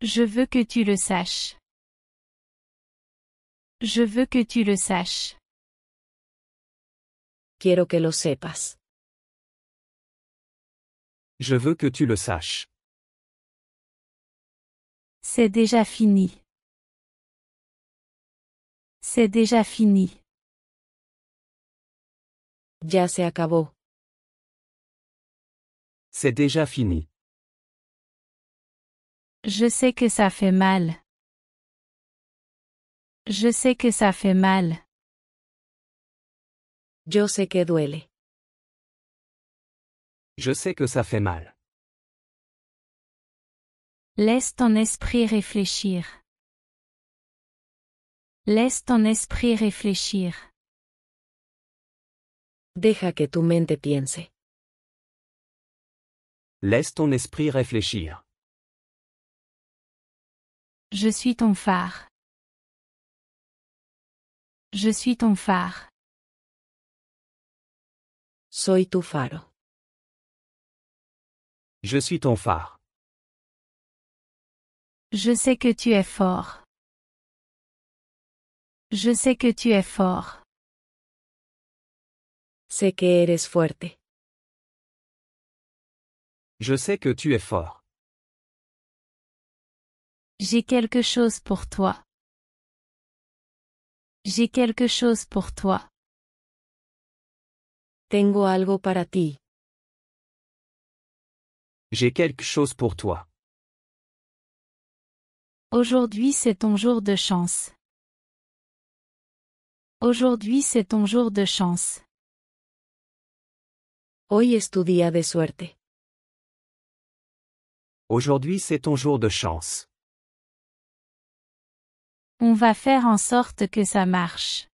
Je veux que tu le saches. Je veux que tu le saches. Quiero que lo sepas. Je veux que tu le saches. C'est déjà fini. C'est déjà fini. Ya se acabó. C'est déjà fini. Je sais que ça fait mal. Je sais que ça fait mal. Yo sé que duele. Je sais que ça fait mal. Laisse ton esprit réfléchir. Laisse ton esprit réfléchir. Deja que tu mente piense. Laisse ton esprit réfléchir. Je suis ton phare. Je suis ton phare. Soy tu faro. Je suis ton phare. Je sais que tu es fort. Je sais que tu es fort. Sé que eres fuerte. Je sais que tu es fort. J'ai quelque chose pour toi. J'ai quelque chose pour toi. Tengo algo para ti. J'ai quelque chose pour toi. Aujourd'hui c'est ton jour de chance. Aujourd'hui c'est ton jour de chance. Hoy es tu día de suerte. Aujourd'hui c'est ton jour de chance. On va faire en sorte que ça marche.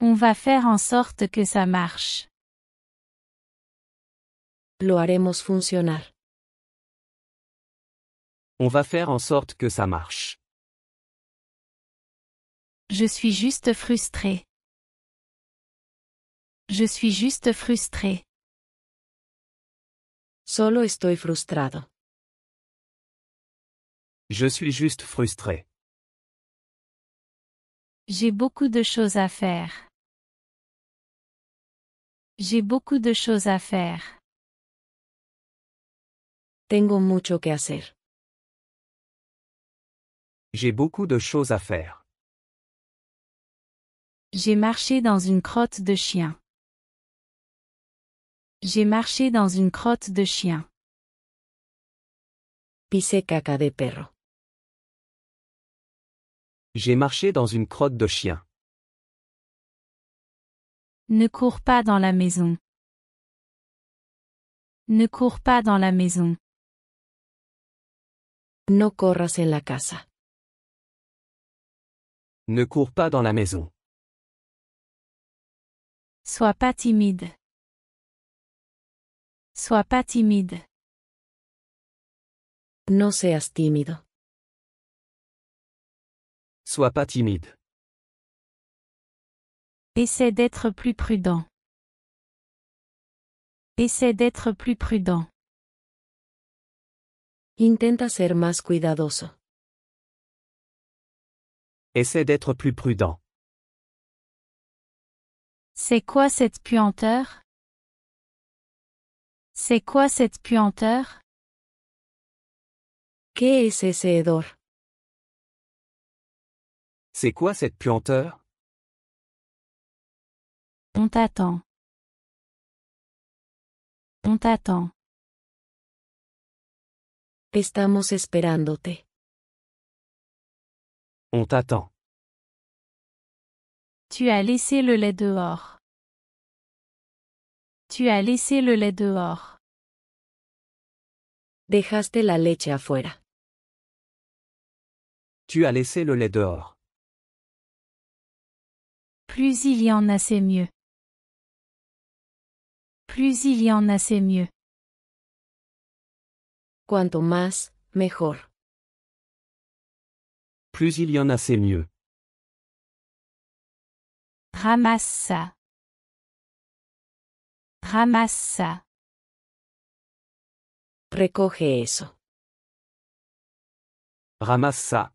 On va faire en sorte que ça marche. Lo haremos funcionar. On va faire en sorte que ça marche. Je suis juste frustré. Je suis juste frustré. Solo estoy frustrado. Je suis juste frustré. J'ai beaucoup de choses à faire. J'ai beaucoup de choses à faire. Tengo mucho que hacer. J'ai beaucoup de choses à faire. J'ai marché dans une crotte de chien. J'ai marché dans une crotte de chien. Pisé caca de perro. J'ai marché dans une crotte de chien. Ne cours pas dans la maison. Ne cours pas dans la maison. No corras en la casa. Ne cours pas dans la maison. Sois pas timide. Sois pas timide. No seas tímido. Sois pas timide. Essaie d'être plus prudent. Essaie d'être plus prudent. Intenta ser más cuidadoso. Essaie d'être plus prudent. C'est quoi cette puanteur? C'est quoi cette puanteur? ¿Qué es ese hedor? C'est quoi cette puanteur? On t'attend. On t'attend. Estamos esperándote. On t'attend. Tu as laissé le lait dehors. Tu as laissé le lait dehors. Dejaste la leche afuera. Tu as laissé le lait dehors. Plus il y en a c'est mieux. Plus il y en a c'est mieux. Cuanto más, mejor. Plus il y en a c'est mieux. Ramasse ça. Ramasse ça. Recoge eso. Ramasse ça.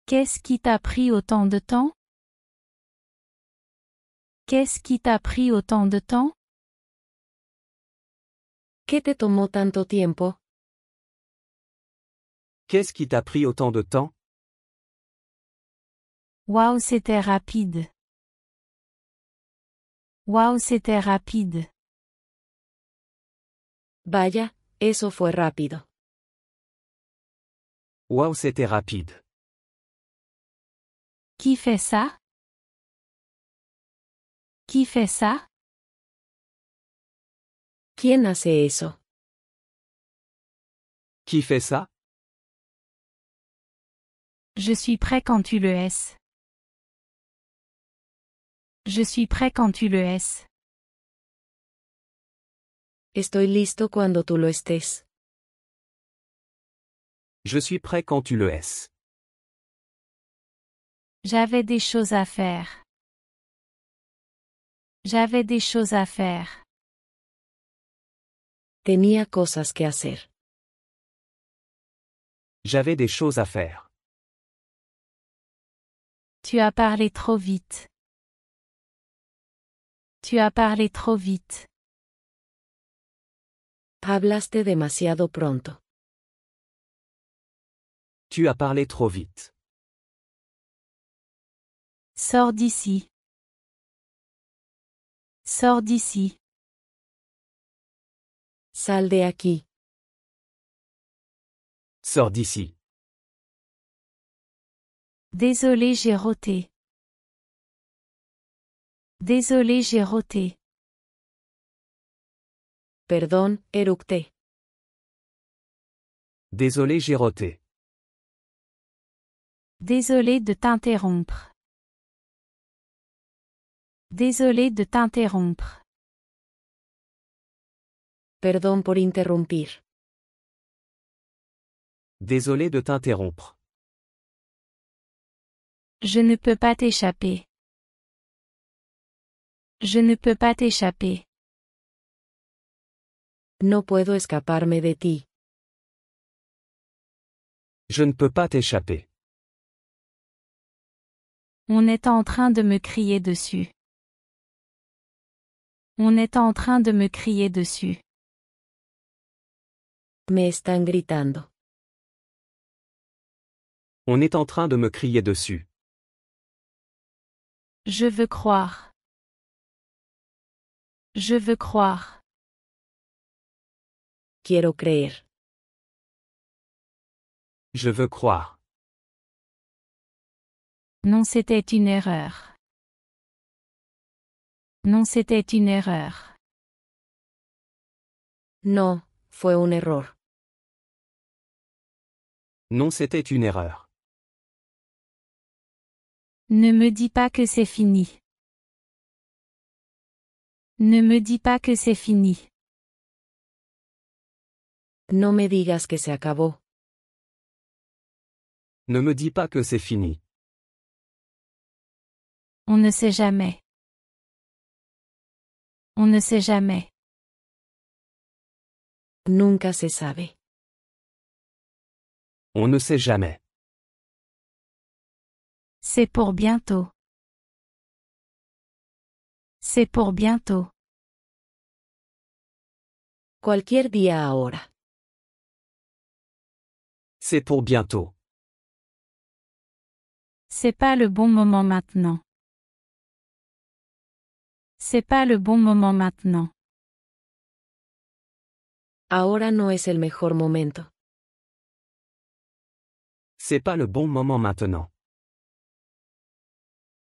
Qu'est-ce qui t'a pris autant de temps? Qu'est-ce qui t'a pris autant de temps? ¿Qué te tomó tanto tiempo? Qu'est-ce qui t'a pris autant de temps? Waouh, c'était rapide. Waouh, c'était rapide. Vaya, eso fue rápido. Waouh, c'était rapide. Qui fait ça? Qui fait ça? ¿Quién hace eso? Qui fait ça? Je suis prêt quand tu le es. Je suis prêt quand tu le es. Estoy listo cuando tú lo estés. Je suis prêt quand tu le es. J'avais des choses à faire. J'avais des choses à faire. Tenía cosas que hacer. J'avais des choses à faire. Tu as parlé trop vite. Tu as parlé trop vite. Hablaste demasiado pronto. Tu as parlé trop vite. Sors d'ici. Sors d'ici. Sal de aquí. Sors d'ici. Désolé, j'ai roté. Désolé, j'ai roté. Perdón, eructé. Désolé, j'ai roté. Désolé de t'interrompre. Désolé de t'interrompre. Perdón por interrumpir. Désolé de t'interrompre. Je ne peux pas t'échapper. Je ne peux pas t'échapper. No puedo escaparme de ti. Je ne peux pas t'échapper. On est en train de me crier dessus. On est en train de me crier dessus. Me están gritando. On est en train de me crier dessus. Je veux croire. Je veux croire. Quiero creer. Je veux croire. Non, c'était une erreur. Non, c'était une erreur. No, fue un error. Non, c'était une erreur. Ne me dis pas que c'est fini. Ne me dis pas que c'est fini. No me digas que se acabó. Ne me dis pas que c'est fini. On ne sait jamais. On ne sait jamais. Nunca se sabe. On ne sait jamais. C'est pour bientôt. C'est pour bientôt. Cualquier día ahora. C'est pour bientôt. C'est pas le bon moment maintenant. C'est pas le bon moment maintenant. Ahora no es el mejor momento. C'est pas le bon moment maintenant.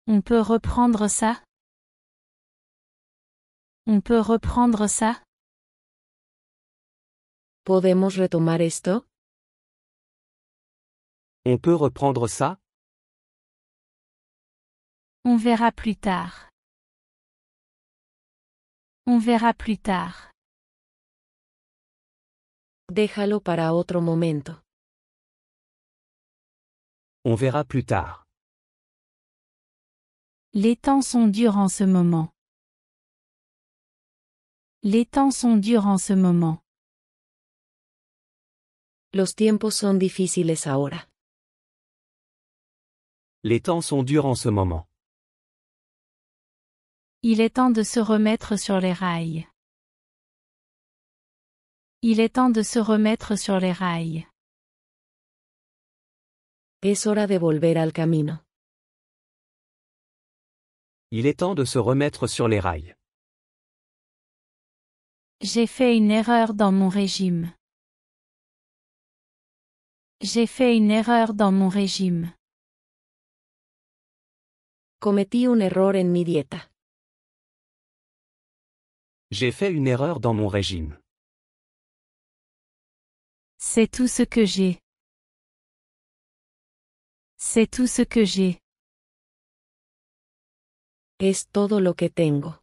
On peut reprendre ça? On peut reprendre ça? ¿Podemos retomar esto? On peut reprendre ça? On verra plus tard. On verra plus tard. Déjalo para otro momento. On verra plus tard. Les temps sont durs en ce moment. Les temps sont durs en ce moment. Los tiempos son difíciles ahora. Les temps sont durs en ce moment. Il est temps de se remettre sur les rails. Il est temps de se remettre sur les rails. Es hora de volver al camino. Il est temps de se remettre sur les rails. J'ai fait une erreur dans mon régime. J'ai fait une erreur dans mon régime. Cometí un error en mi dieta. J'ai fait une erreur dans mon régime. C'est tout ce que j'ai. C'est tout ce que j'ai. Es todo lo que tengo.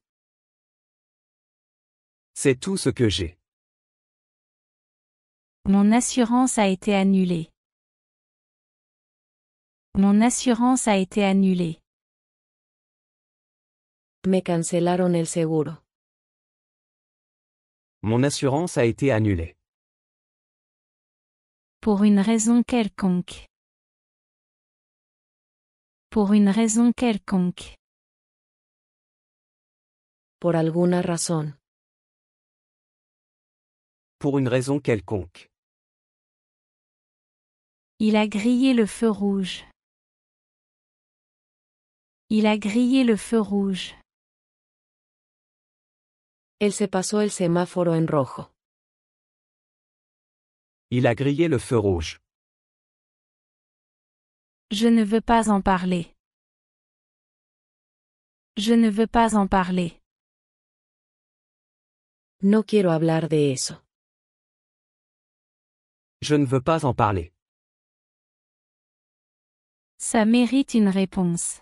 C'est tout ce que j'ai. Mon assurance a été annulée. Mon assurance a été annulée. Me cancelaron el seguro. Mon assurance a été annulée. Pour une raison quelconque. Pour une raison quelconque. Por alguna razón. Pour une raison quelconque. Il a grillé le feu rouge. Il a grillé le feu rouge. Él se pasó el semáforo en rojo. Il a grillé le feu rouge. Je ne veux pas en parler. Je ne veux pas en parler. No quiero hablar de eso. Je ne veux pas en parler. Ça mérite une réponse.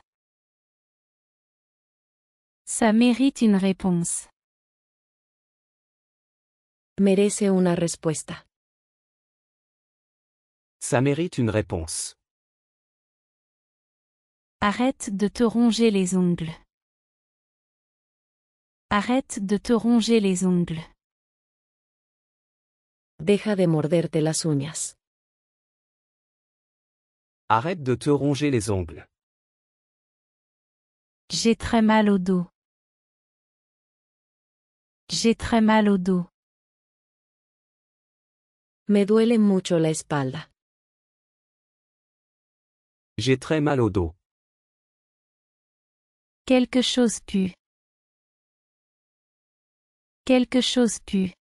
Ça mérite une réponse. Merece una respuesta. Ça mérite une réponse. Arrête de te ronger les ongles. Arrête de te ronger les ongles. Deja de morderte las uñas. Arrête de te ronger les ongles. J'ai très mal au dos. J'ai très mal au dos. Me duele mucho la espalda. J'ai très mal au dos. Quelque chose pue. Quelque chose pue.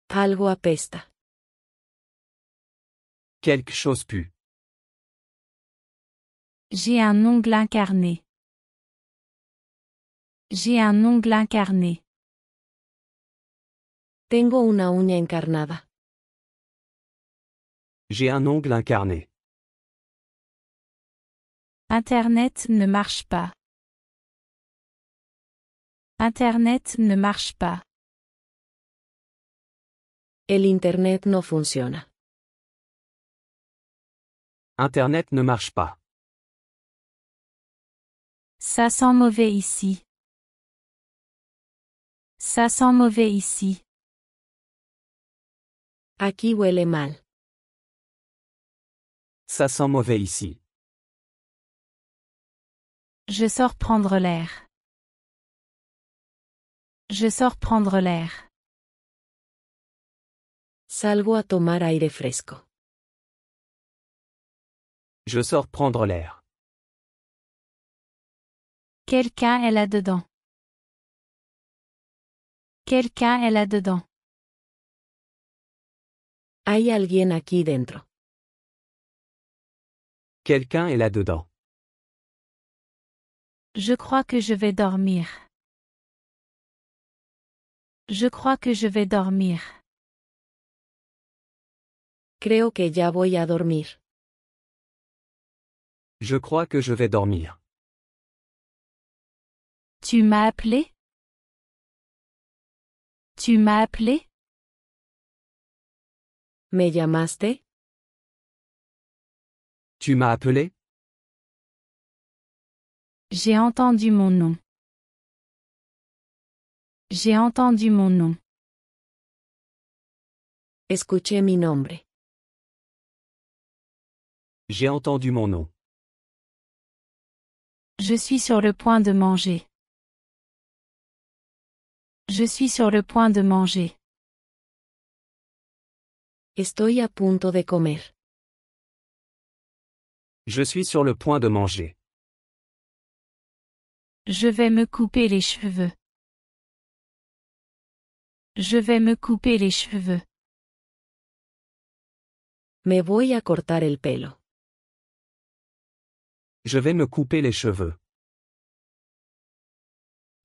Algo apesta. Quelque chose pue. J'ai un ongle incarné. J'ai un ongle incarné. Tengo una uña encarnada. J'ai un ongle incarné. Internet ne marche pas. Internet ne marche pas. El internet no funciona. Internet ne marche pas. Ça sent mauvais ici. Ça sent mauvais ici. Aquí huele mal. Ça sent mauvais ici. Je sors prendre l'air. Je sors prendre l'air. Salgo a tomar aire fresco. Je sors prendre l'air. Quelqu'un est là-dedans. Quelqu'un est là-dedans. Hay alguien aquí dentro. Quelqu'un est là-dedans. Je crois que je vais dormir. Je crois que je vais dormir. Creo que ya voy a dormir. Je crois que je vais dormir. Tu m'as appelé? Tu m'as appelé? ¿Me llamaste? Tu m'as appelé? J'ai entendu mon nom. J'ai entendu mon nom. Escuché mi nombre. J'ai entendu mon nom. Je suis sur le point de manger. Je suis sur le point de manger. Estoy a punto de comer. Je suis sur le point de manger. Je vais me couper les cheveux. Je vais me couper les cheveux. Me voy a cortar el pelo. Je vais me couper les cheveux.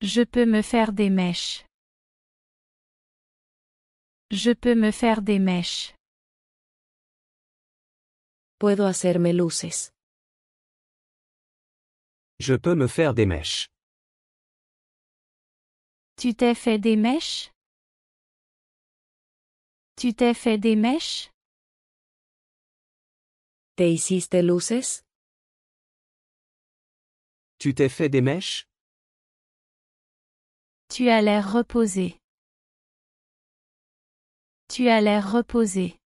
Je peux me faire des mèches. Je peux me faire des mèches. Puedo hacerme luces. Je peux me faire des mèches. Tu t'es fait des mèches? Tu t'es fait des mèches? ¿Te hiciste luces? Tu t'es fait des mèches? Tu as l'air reposé. Tu as l'air reposé.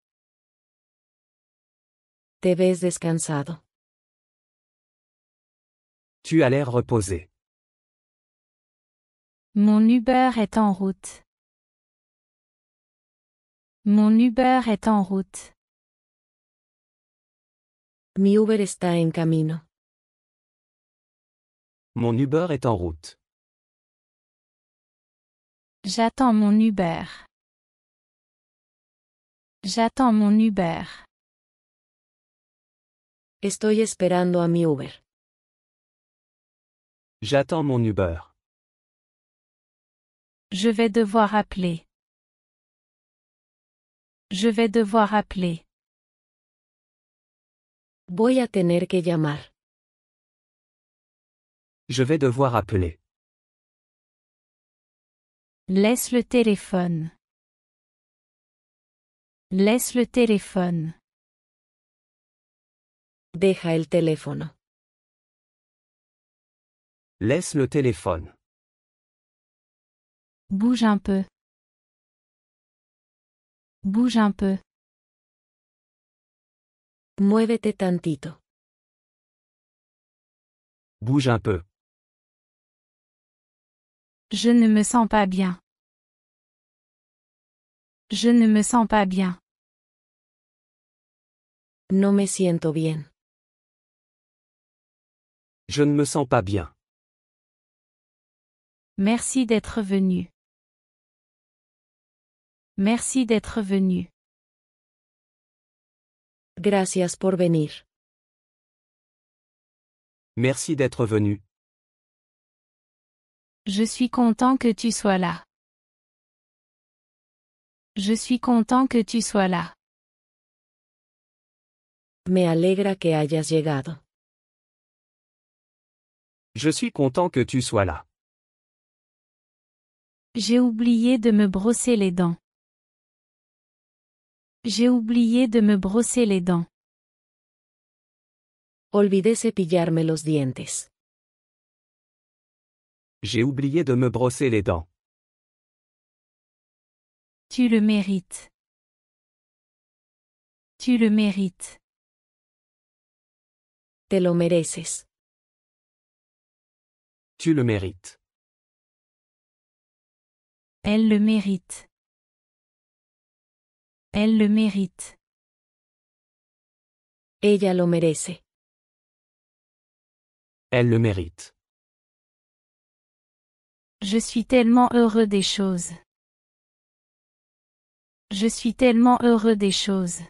Te ves descansado. Tu as l'air reposé. Mon Uber est en route. Mon Uber est en route. Mi Uber está en camino. Mon Uber est en route. J'attends mon Uber. J'attends mon Uber. Estoy esperando a mi Uber. J'attends mon Uber. Je vais devoir appeler. Je vais devoir appeler. Voy a tener que llamar. Je vais devoir appeler. Laisse le téléphone. Laisse le téléphone. Deja el teléfono. Laisse le téléphone. Bouge un peu. Bouge un peu. Muévete tantito. Bouge un peu. Je ne me sens pas bien. Je ne me sens pas bien. No me siento bien. Je ne me sens pas bien. Merci d'être venu. Merci d'être venu. Gracias por venir. Merci d'être venu. Je suis content que tu sois là. Je suis content que tu sois là. Me alegra que hayas llegado. Je suis content que tu sois là. J'ai oublié de me brosser les dents. J'ai oublié de me brosser les dents. Olvidé cepillarme los dientes. J'ai oublié de me brosser les dents. Tu le mérites. Tu le mérites. Te lo mereces. Tu le mérites. Elle le mérite. Elle le mérite. Ella lo merece. Elle le mérite. Je suis tellement heureux des choses. Je suis tellement heureux des choses.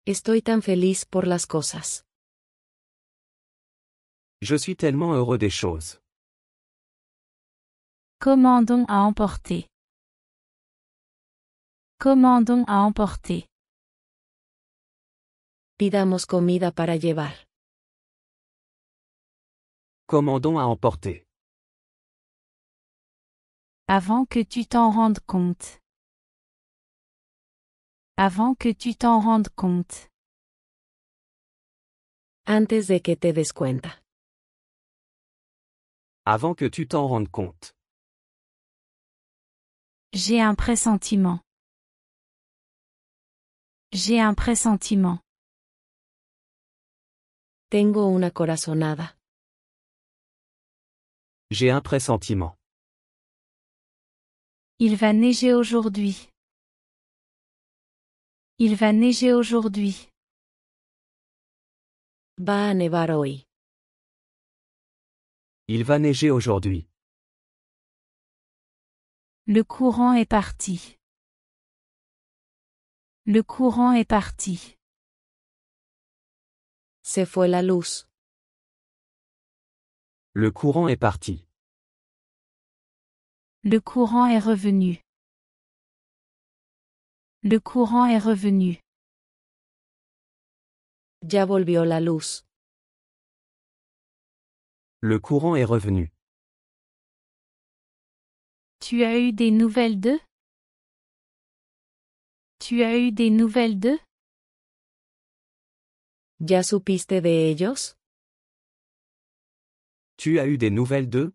Estoy tan feliz por las cosas. Je suis tellement heureux des choses. Commandons à emporter. Commandons à emporter. Pidamos comida para llevar. Commandons à emporter. Avant que tu t'en rendes compte. Avant que tu t'en rendes compte. Antes de que te des cuenta. Avant que tu t'en rendes compte. J'ai un pressentiment. J'ai un pressentiment. Tengo una corazonada. J'ai un pressentiment. Il va neiger aujourd'hui. Il va neiger aujourd'hui. Va a nevar hoy. Il va neiger aujourd'hui. Le courant est parti. Le courant est parti. Se fue la luz. Le courant est parti. Le courant est revenu. Le courant est revenu. Ya volvió la luz. Le courant est revenu. Tu as eu des nouvelles d'eux? Tu as eu des nouvelles d'eux? ¿Ya supiste de ellos? Tu as eu des nouvelles d'eux?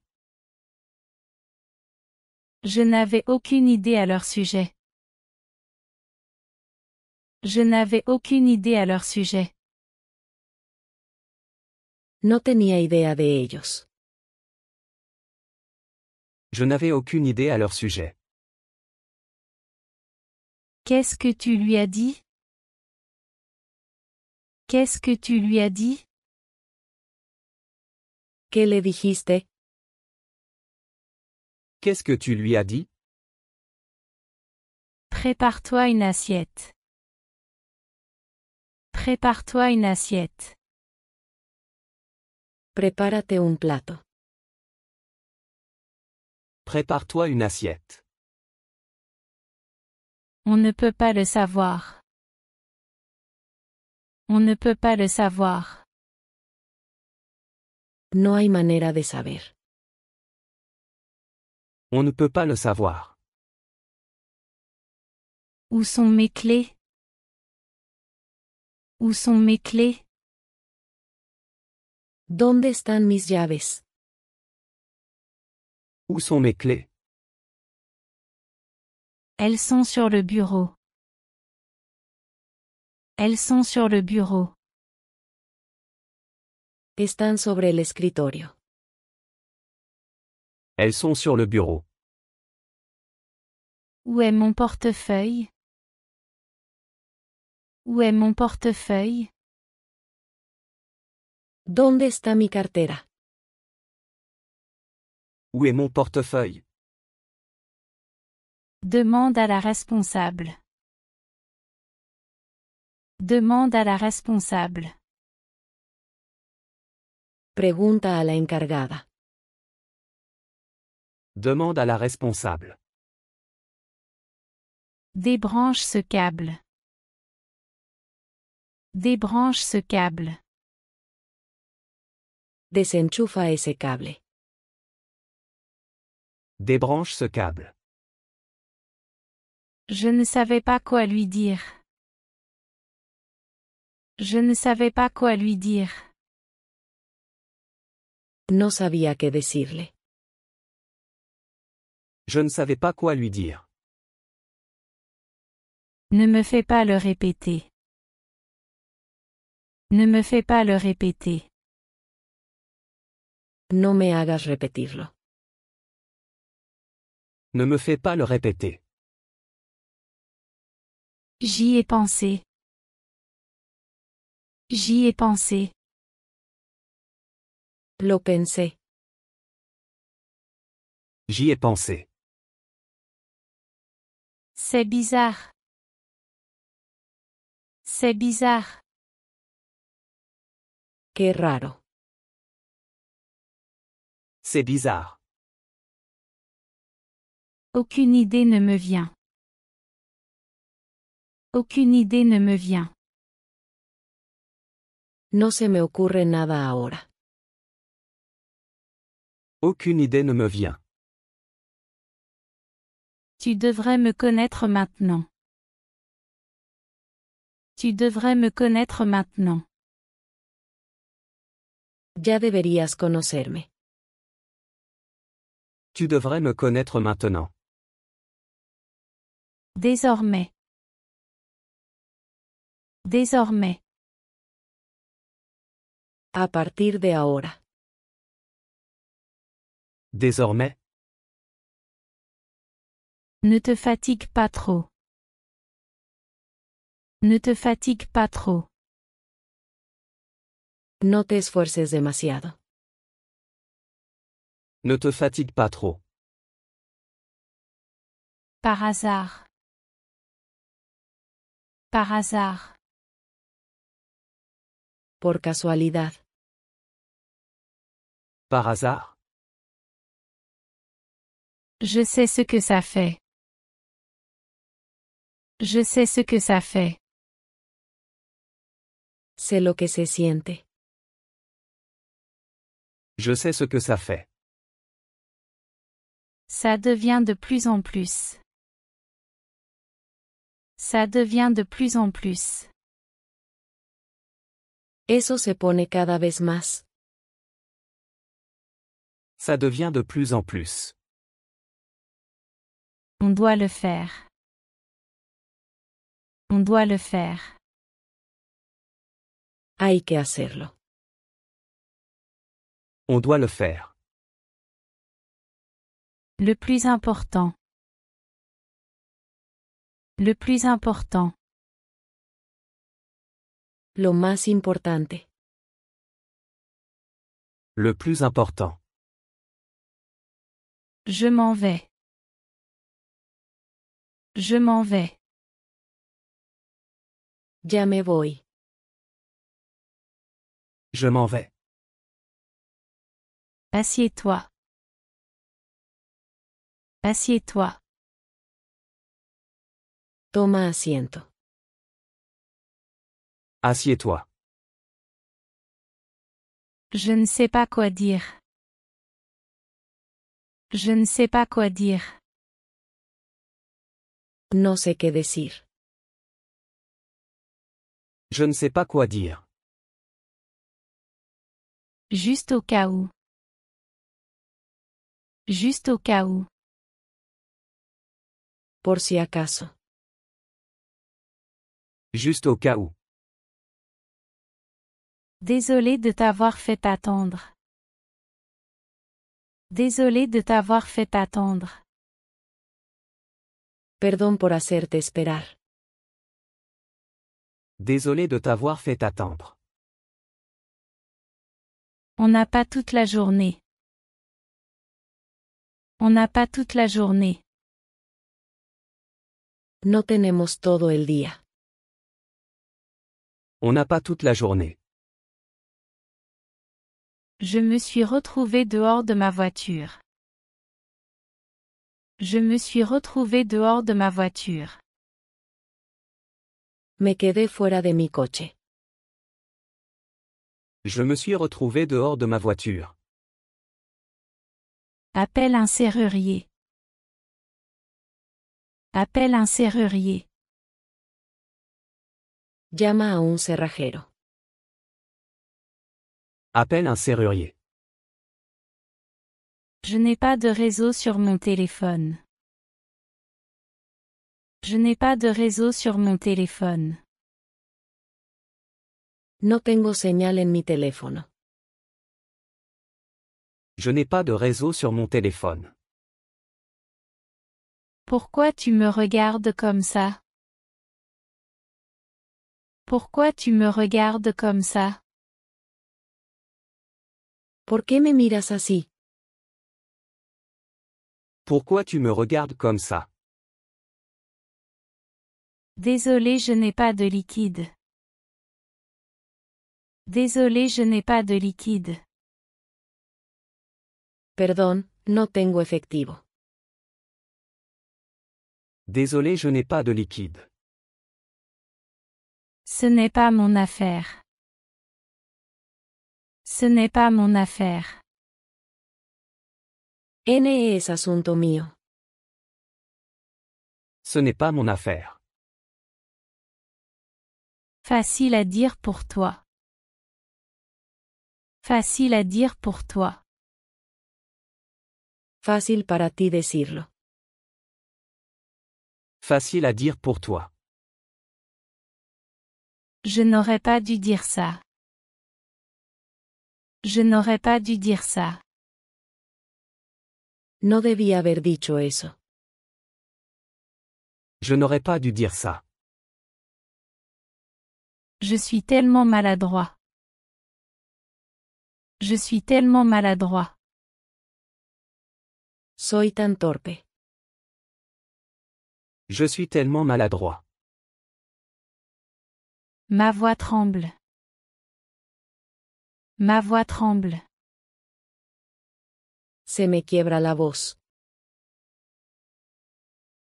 Je n'avais aucune idée à leur sujet. Je n'avais aucune idée à leur sujet. No tenía idea de ellos. Je n'avais aucune idée à leur sujet. Qu'est-ce que tu lui as dit? Qu'est-ce que tu lui as dit? ¿Qué le dijiste? Qu'est-ce que tu lui as dit? Prépare-toi une assiette. Prépare-toi une assiette. Prepárate un plato. Prépare-toi une assiette. On ne peut pas le savoir. On ne peut pas le savoir. No hay manera de saber. On ne peut pas le savoir. Où sont mes clés? Où sont mes clés? ¿Dónde están mis llaves? Où sont mes clés? Elles sont sur le bureau. Elles sont sur le bureau. Están sobre el escritorio. Elles sont sur le bureau. Où est mon portefeuille? Où est mon portefeuille? ¿Dónde está mi cartera? Où est mon portefeuille? Demande à la responsable. Demande à la responsable. Pregunta a la encargada. Demande à la responsable. Débranche ce câble. Débranche ce câble. Desenchufa ese cable. Débranche ce câble. Je ne savais pas quoi lui dire. Je ne savais pas quoi lui dire. No sabía qué decirle. Je ne savais pas quoi lui dire. Ne me fais pas le répéter. Ne me fais pas le répéter. No me hagas repetirlo. Ne me fais pas le répéter. J'y ai pensé. J'y ai pensé. Lo pensé. J'y ai pensé. C'est bizarre. C'est bizarre. Qué raro. C'est bizarre. Aucune idée ne me vient. Aucune idée ne me vient. No se me ocurre nada ahora. Aucune idée ne me vient. Tu devrais me connaître maintenant. Tu devrais me connaître maintenant. Ya deberías conocerme. Tu devrais me connaître maintenant. Désormais. Désormais. A partir de ahora. Désormais. Ne te fatigue pas trop. Ne te fatigue pas trop. No te esfuerces demasiado. Ne te fatigue pas trop. Par hasard. Par hasard. Por casualidad. Par hasard. Je sais ce que ça fait. Je sais ce que ça fait. Sé lo que se siente. Je sais ce que ça fait. Ça devient de plus en plus. Ça devient de plus en plus. Eso se pone cada vez más. Ça devient de plus en plus. On doit le faire. On doit le faire. Hay que hacerlo. On doit le faire. Le plus important. Le plus important. Lo más importante. Le plus important. Je m'en vais. Je m'en vais. Ya me voy. Je m'en vais. Assieds-toi. Assieds-toi. Toma asiento. Assieds-toi. Je ne sais pas quoi dire. Je ne sais pas quoi dire. No sé qué decir. Je ne sais pas quoi dire. Juste au cas où. Juste au cas où. Por si acaso. Juste au cas où. Désolé de t'avoir fait attendre. Désolé de t'avoir fait attendre. Perdón por hacerte esperar. Désolé de t'avoir fait attendre. On n'a pas toute la journée. On n'a pas toute la journée. No tenemos todo el día. On n'a pas toute la journée. Je me suis retrouvé dehors de ma voiture. Je me suis retrouvé dehors de ma voiture. Me quedé fuera de mi coche. Je me suis retrouvé dehors de ma voiture. Appelle un serrurier. Appelle un serrurier. Llama a un cerrajero. Appelle un serrurier. Je n'ai pas de réseau sur mon téléphone. Je n'ai pas de réseau sur mon téléphone. No tengo señal en mi teléfono. Je n'ai pas de réseau sur mon téléphone. Pourquoi tu me regardes comme ça? Pourquoi tu me regardes comme ça? ¿Por qué me miras así? Pourquoi tu me regardes comme ça? Désolé, je n'ai pas de liquide. Désolé, je n'ai pas de liquide. Perdón, no tengo efectivo. Désolé, je n'ai pas de liquide. Ce n'est pas mon affaire. Ce n'est pas mon affaire. N es asunto mío. Ce n'est pas mon affaire. Facile à dire pour toi. Facile à dire pour toi. Fácil para ti decirlo. Facile à dire pour toi. Je n'aurais pas dû dire ça. Je n'aurais pas dû dire ça. No debí haber dicho eso. Je n'aurais pas dû dire ça. Je suis tellement maladroit. Je suis tellement maladroit. Soy tan torpe. Je suis tellement maladroit. Ma voix tremble. Ma voix tremble. Se me quiebra la voz.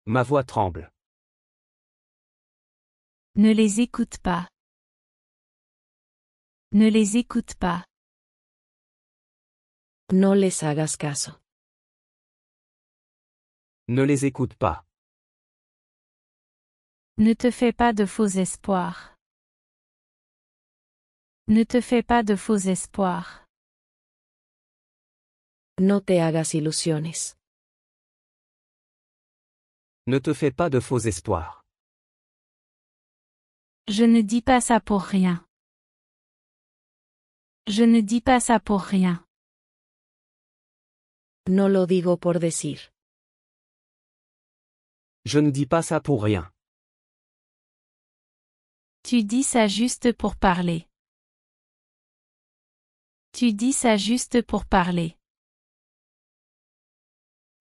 Ma voix tremble. Ne les écoute pas. Ne les écoute pas. No les hagas caso. Ne les écoute pas. Ne te fais pas de faux espoirs. Ne te fais pas de faux espoirs. No te hagas ilusiones. Ne te fais pas de faux espoirs. Je ne dis pas ça pour rien. Je ne dis pas ça pour rien. No lo digo por decir. Je ne dis pas ça pour rien. Tu dis ça juste pour parler. Tu dis ça juste pour parler.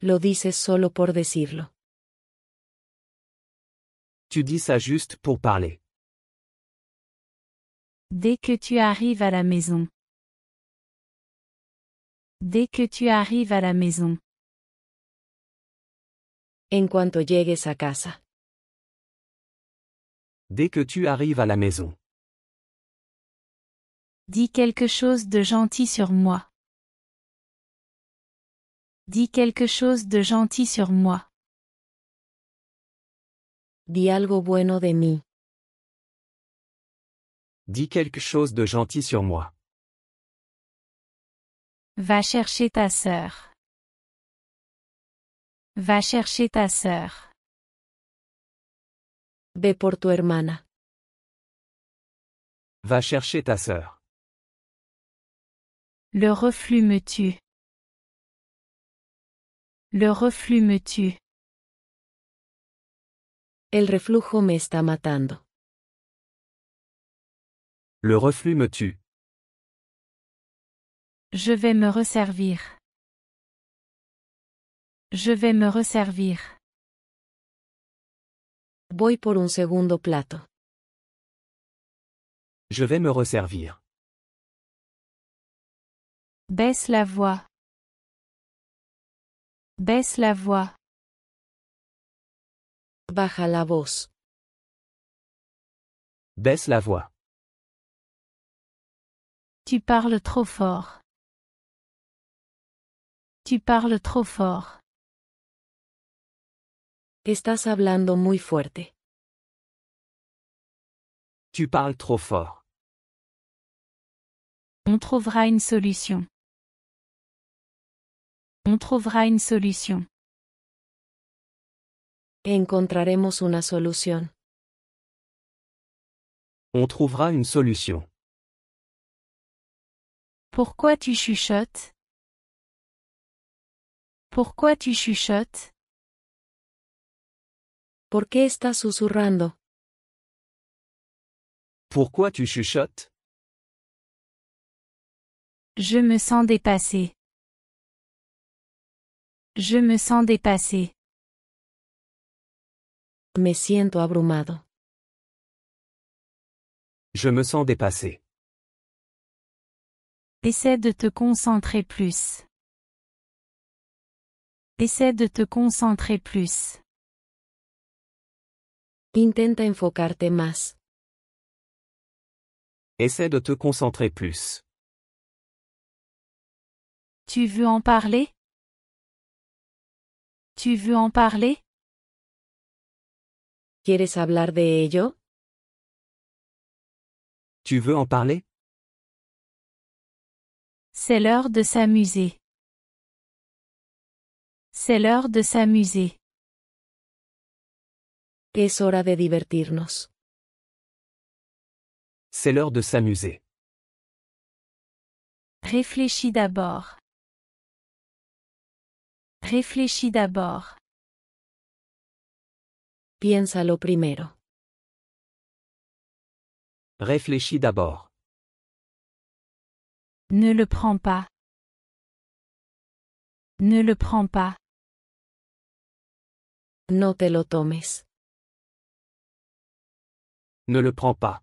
Lo dices solo por decirlo. Tu dis ça juste pour parler. Dès que tu arrives à la maison. Dès que tu arrives à la maison. En cuanto llegues a casa. Dès que tu arrives à la maison. Dis quelque chose de gentil sur moi. Dis quelque chose de gentil sur moi. Di algo bueno de mí. Dis quelque chose de gentil sur moi. Va chercher ta sœur. Va chercher ta sœur. Ve por tu hermana. Va chercher ta sœur. Le reflux me tue. Le reflux me tue. El reflujo me está matando. Le reflux me tue. Je vais me resservir. Je vais me resservir. Voy por un segundo plato. Je vais me resservir. Baisse la voix. Baisse la voix. Baja la voz. Baisse la voix. Tu parles trop fort. Tu parles trop fort. Estás hablando muy fuerte. Tu parles trop fort. On trouvera une solution. On trouvera une solution. Encontraremos una solución. On trouvera une solution. Pourquoi tu chuchotes? Pourquoi tu chuchotes? ¿Por qué estás susurrando? Pourquoi tu chuchotes? Je me sens dépassé. Je me sens dépassé. Me siento abrumado. Je me sens dépassé. Essaie de te concentrer plus. Essaie de te concentrer plus. Intenta enfocarte más. Essaie de te concentrer plus. Tu veux en parler? Tu veux en parler? ¿Quieres hablar de ello? Tu veux en parler? C'est l'heure de s'amuser. C'est l'heure de s'amuser. Es hora de divertirnos. C'est l'heure de s'amuser. Réfléchis d'abord. Réfléchis d'abord. Piénsalo primero. Réfléchis d'abord. Ne le prends pas. Ne le prends pas. No te lo tomes. Ne le prends pas.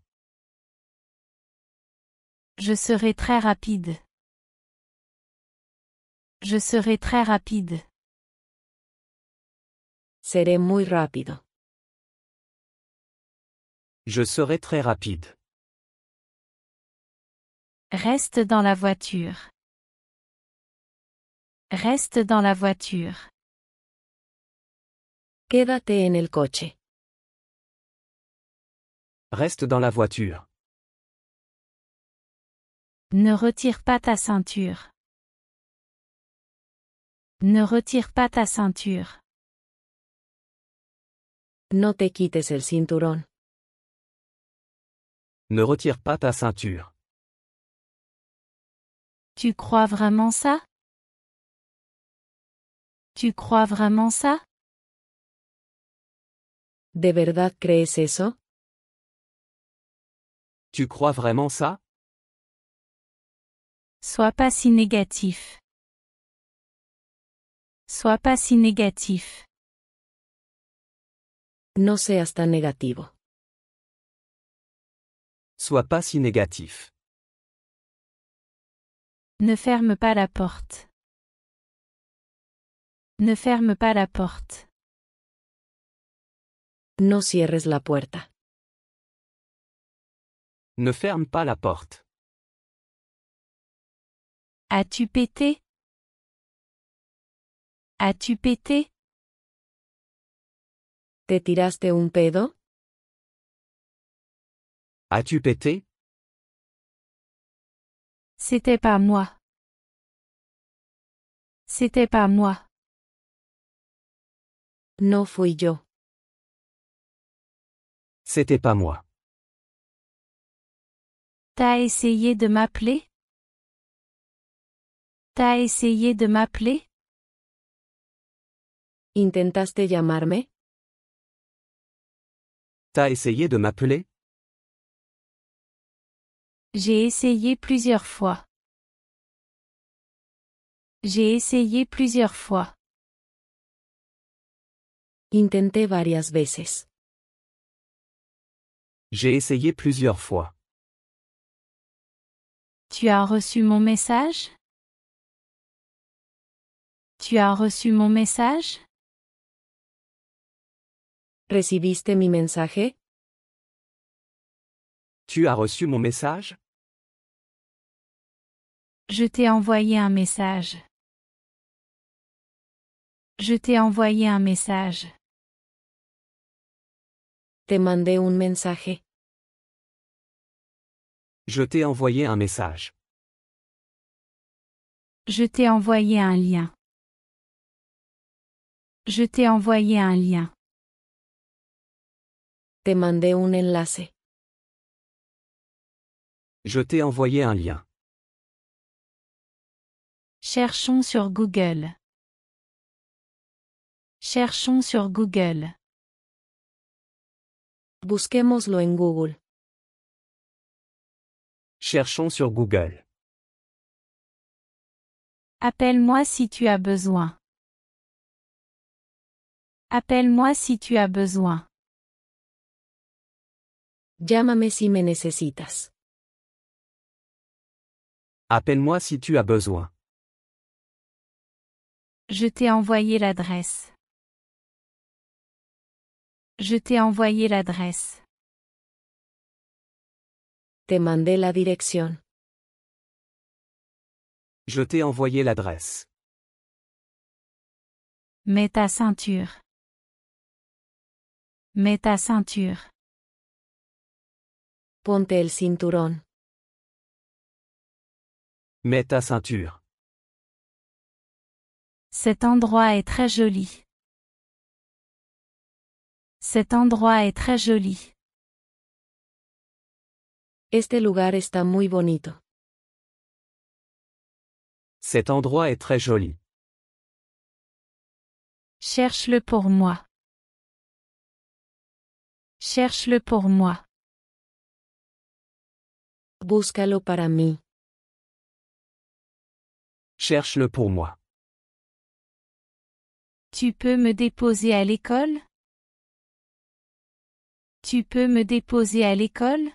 Je serai très rapide. Je serai très rapide. Seré muy rápido. Je serai très rapide. Reste dans la voiture. Reste dans la voiture. Quédate en el coche. Reste dans la voiture. Ne retire pas ta ceinture. Ne retire pas ta ceinture. No te quites el cinturón. Ne retire pas ta ceinture. Tu crois vraiment ça? Tu crois vraiment ça? ¿De verdad crees eso? Tu crois vraiment ça? Sois pas si négatif. Sois pas si négatif. No seas tan negativo. Sois pas si négatif. Ne ferme pas la porte. Ne ferme pas la porte. No cierres la puerta. Ne ferme pas la porte. As-tu pété? As-tu pété? ¿Te tiraste un pedo? As-tu pété? C'était pas moi. C'était pas moi. No fui yo. C'était pas moi. T'as essayé de m'appeler? T'as essayé de m'appeler? ¿Intentaste llamarme? T'as essayé de m'appeler? J'ai essayé plusieurs fois. J'ai essayé plusieurs fois. Intenté varias veces. J'ai essayé plusieurs fois. Tu as reçu mon message? Tu as reçu mon message? ¿Recibiste mi mensaje? Tu as reçu mon message? Je t'ai envoyé un message. Je t'ai envoyé un message. Te mandé un mensaje. Je t'ai envoyé un message. Je t'ai envoyé un lien. Je t'ai envoyé un lien. Te mandé un enlace. Je t'ai envoyé un lien. Cherchons sur Google. Cherchons sur Google. Busquémoslo en Google. Cherchons sur Google. Appelle-moi si tu as besoin. Appelle-moi si tu as besoin. Llámame si me necesitas. Appelle-moi si tu as besoin. Je t'ai envoyé l'adresse. Je t'ai envoyé l'adresse. Te mandé la dirección. Je t'ai envoyé l'adresse. Mets ta ceinture. Mets ta ceinture. Ponte el cinturón. Mets ta ceinture. Cet endroit est très joli. Cet endroit est très joli. Este lugar está muy bonito. Cet endroit est très joli. Cherche-le pour moi. Cherche-le pour moi. Búscalo para mí. Cherche-le pour moi. Tu peux me déposer à l'école? Tu peux me déposer à l'école?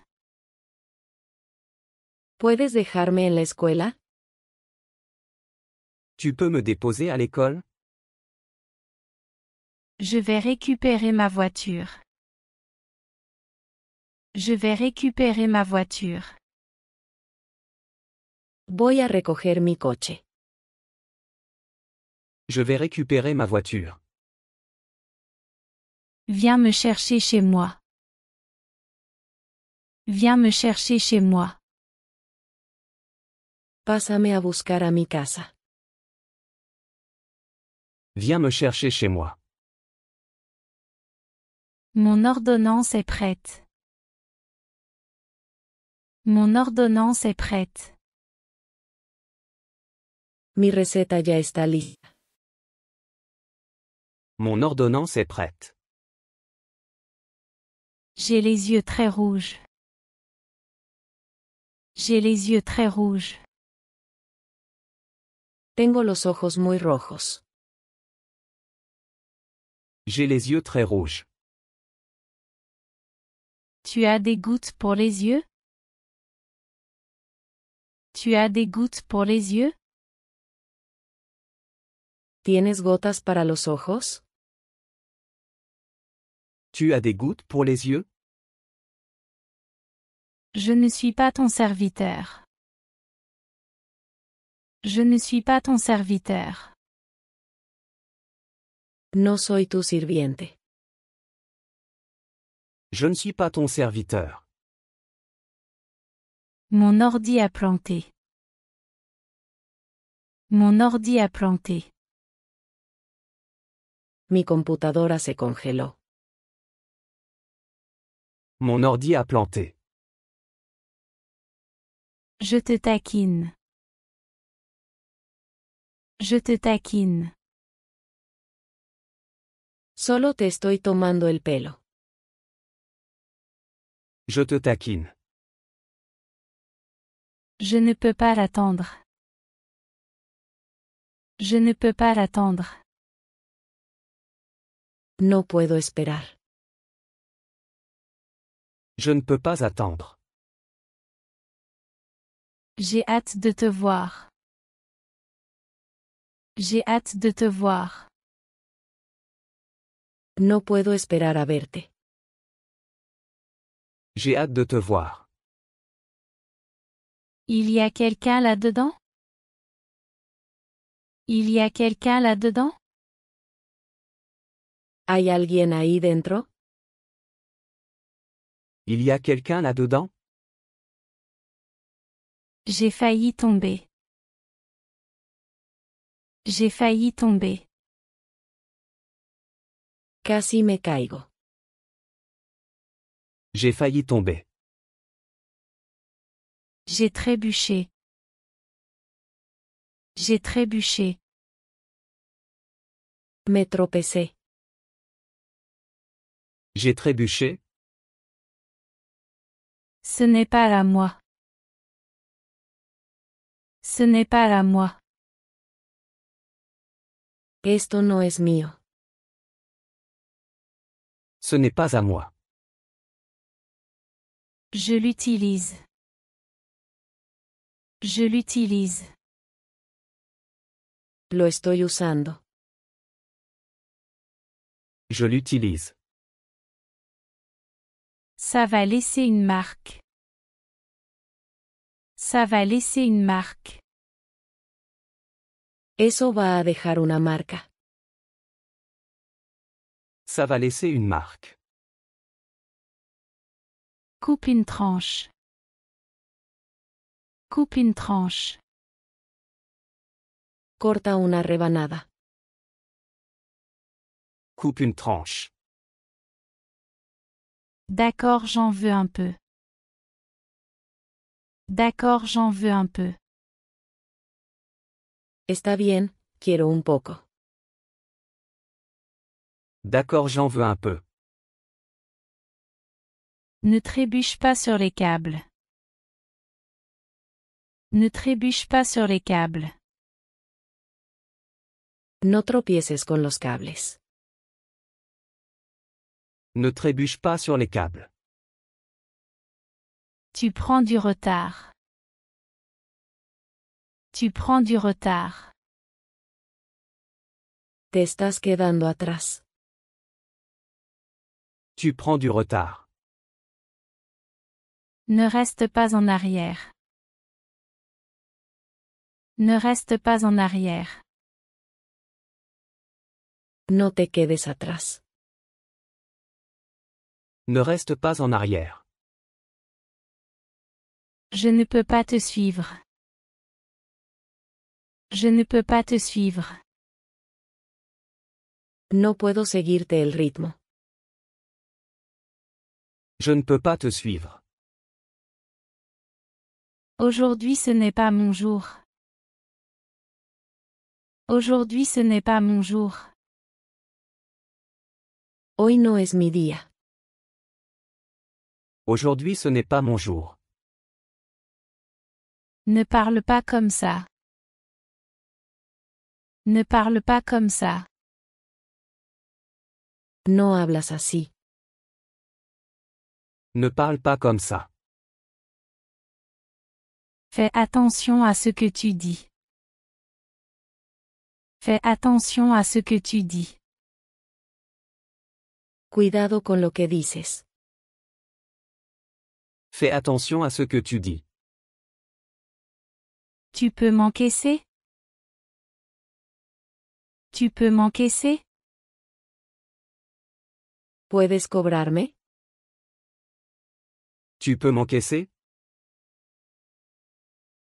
¿Puedes dejarme en la escuela? Tu peux me déposer à l'école? Je vais récupérer ma voiture. Je vais récupérer ma voiture. Voy a recoger mi coche. Je vais récupérer ma voiture. Viens me chercher chez moi. Viens me chercher chez moi. Pásame a buscar a mi casa. Viens me chercher chez moi. Mon ordonnance est prête. Mon ordonnance est prête. Mi receta ya está lista. Mon ordonnance est prête. J'ai les yeux très rouges. J'ai les yeux très rouges. Tengo los ojos muy rojos. J'ai les yeux très rouges. Tu as des gouttes pour les yeux? Tu as des gouttes pour les yeux? ¿Tienes gotas para los ojos? Tu as des gouttes pour les yeux? Je ne suis pas ton serviteur. Je ne suis pas ton serviteur. No soy tu sirviente. Je ne suis pas ton serviteur. Mon ordi a planté. Mon ordi a planté. Mi computadora se congeló. Mon ordi a planté. Je te taquine. Je te taquine. Solo te estoy tomando el pelo. Je te taquine. Je ne peux pas l'attendre. Je ne peux pas l'attendre. No puedo esperar. Je ne peux pas attendre. J'ai hâte de te voir. J'ai hâte de te voir. No puedo esperar a verte. J'ai hâte de te voir. Il y a quelqu'un là-dedans? Il y a quelqu'un là-dedans? ¿Hay alguien ahí dentro? Il y a quelqu'un là-dedans? J'ai failli tomber. J'ai failli tomber. Casi me caigo. J'ai failli tomber. J'ai trébuché. J'ai trébuché. Me tropecé. J'ai trébuché. Ce n'est pas à moi. Ce n'est pas à moi. Esto no es mío. Ce n'est pas à moi. Je l'utilise. Je l'utilise. Lo estoy usando. Je l'utilise. Ça va laisser une marque. Ça va laisser une marque. Eso va a dejar una marca. Ça va laisser une marque. Coupe une tranche. Coupe une tranche. Corta una rebanada. Coupe une tranche. D'accord, j'en veux un peu. D'accord, j'en veux un peu. Está bien, quiero un poco. D'accord, j'en veux un peu. Ne trébuche pas sur les câbles. Ne trébuche pas sur les câbles. No tropieces con los cables. Ne trébuche pas sur les câbles. Tu prends du retard. Tu prends du retard. Te estás quedando atrás. Tu prends du retard. Ne reste pas en arrière. Ne reste pas en arrière. No te quedes atrás. Ne reste pas en arrière. Je ne peux pas te suivre. Je ne peux pas te suivre. No puedo seguirte el ritmo. Je ne peux pas te suivre. Aujourd'hui ce n'est pas mon jour. Aujourd'hui ce n'est pas mon jour. Hoy no es mi día. Aujourd'hui ce n'est pas mon jour. Ne parle pas comme ça. Ne parle pas comme ça. No hablas así. Ne parle pas comme ça. Fais attention à ce que tu dis. Fais attention à ce que tu dis. Cuidado con lo que dices. Fais attention à ce que tu dis. Tu peux m'encaisser? Tu peux m'encaisser? ¿Puedes cobrarme? Tu peux m'encaisser?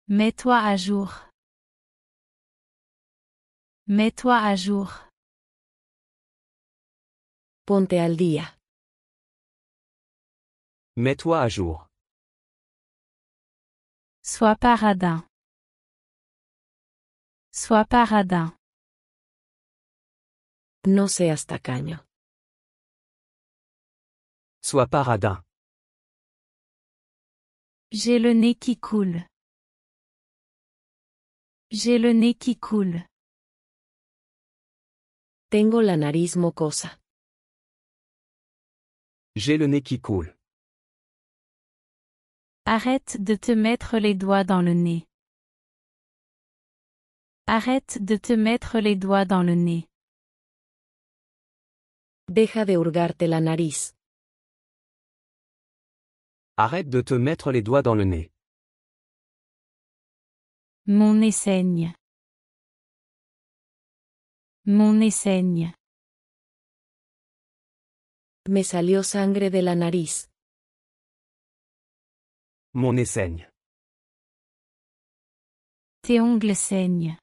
Mets-toi à jour. Mets-toi à jour. Ponte al día. Mets-toi à jour. Sois pas radin. Sois pas radin. No seas tacaño. Sois pas radin. J'ai le nez qui coule. J'ai le nez qui coule. Tengo la nariz mocosa. J'ai le nez qui coule. Arrête de te mettre les doigts dans le nez. Arrête de te mettre les doigts dans le nez. Deja de hurgarte la nariz. Arrête de te mettre les doigts dans le nez. Mon nez saigne. Mon nez saigne. Me salió sangre de la nariz. Mon nez saigne. Tes ongles saignent.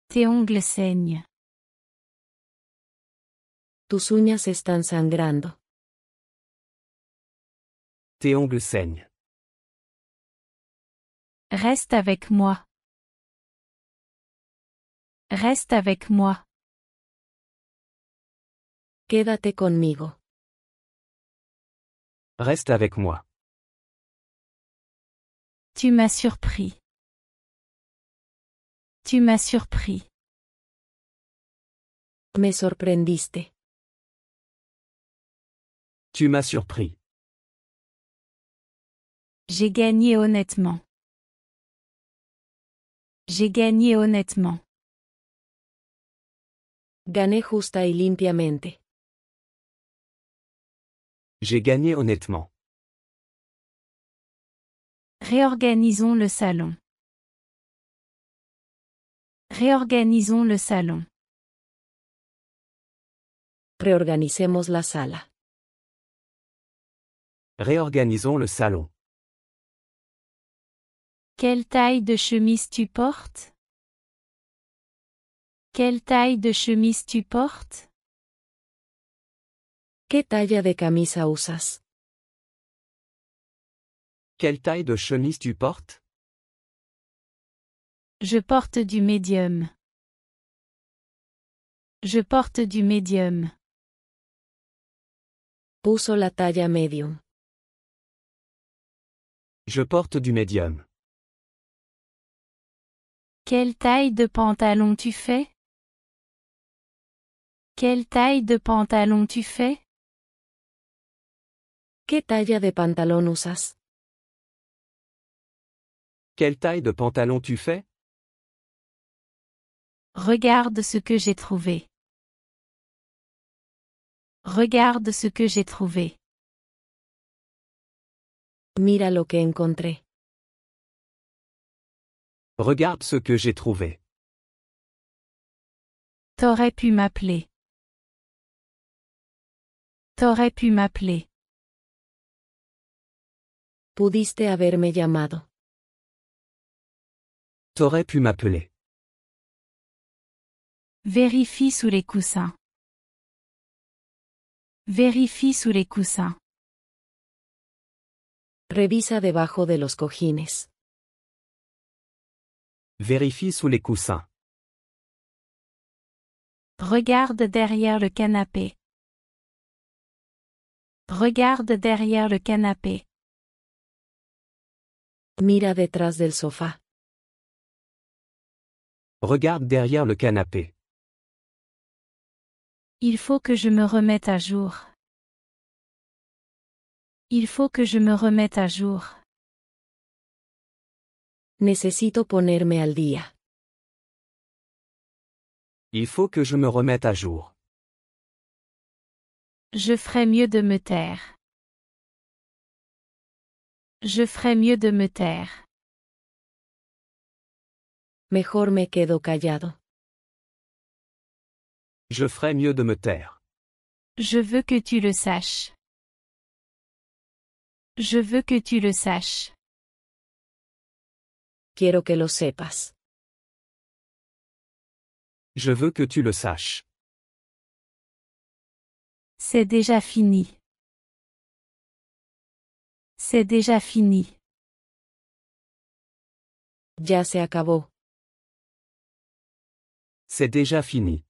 Tes ongles saignent. Tus uñas están sangrando. Tes ongles saignent. Reste avec moi. Reste avec moi. Quédate conmigo. Reste avec moi. Tu m'as surpris. Tu m'as surpris. Me sorprendiste. Tu m'as surpris. J'ai gagné honnêtement. J'ai gagné honnêtement. Gané justa y limpiamente. J'ai gagné honnêtement. Réorganisons le salon. Réorganisons le salon. Reorganicemos la sala. Réorganisons le salon. Quelle taille de chemise tu portes? Quelle taille de chemise tu portes? ¿Qué talla de camisa usas? Quelle taille de chemise tu portes? Je porte du médium. Je porte du médium. Puso la talla medium. Je porte du médium. Quelle taille de pantalon tu fais? Quelle taille de pantalon tu fais? ¿Qué talla de pantalón usas? Quelle taille de pantalon tu fais? Regarde ce que j'ai trouvé. Regarde ce que j'ai trouvé. Mira lo que encontré. Regarde ce que j'ai trouvé. T'aurais pu m'appeler. T'aurais pu m'appeler. Pudiste haberme llamado. T'aurais pu m'appeler. Vérifie sous les coussins. Vérifie sous les coussins. Revisa debajo de los cojines. Vérifie sous les coussins. Regarde derrière le canapé. Regarde derrière le canapé. Mira detrás del sofá. Regarde derrière le canapé. Il faut que je me remette à jour. Il faut que je me remette à jour. Necesito ponerme al día. Il faut que je me remette à jour. Je ferais mieux de me taire. Je ferais mieux de me taire. Mejor me quedo callado. Je ferais mieux de me taire. Je veux que tu le saches. Je veux que tu le saches. Quiero que lo sepas. Je veux que tu le saches. C'est déjà fini. C'est déjà fini. Ya se acabó. C'est déjà fini.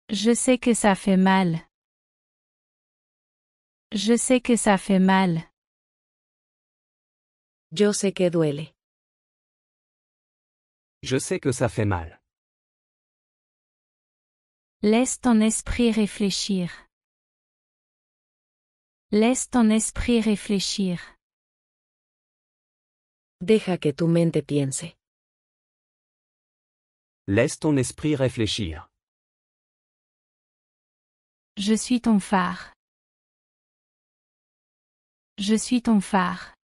Je sais que ça fait mal. Je sais que ça fait mal. Yo sé que duele. Je sais que ça fait mal. Laisse ton esprit réfléchir. Laisse ton esprit réfléchir. Deja que tu mente piense. Laisse ton esprit réfléchir. Je suis ton phare. Je suis ton phare.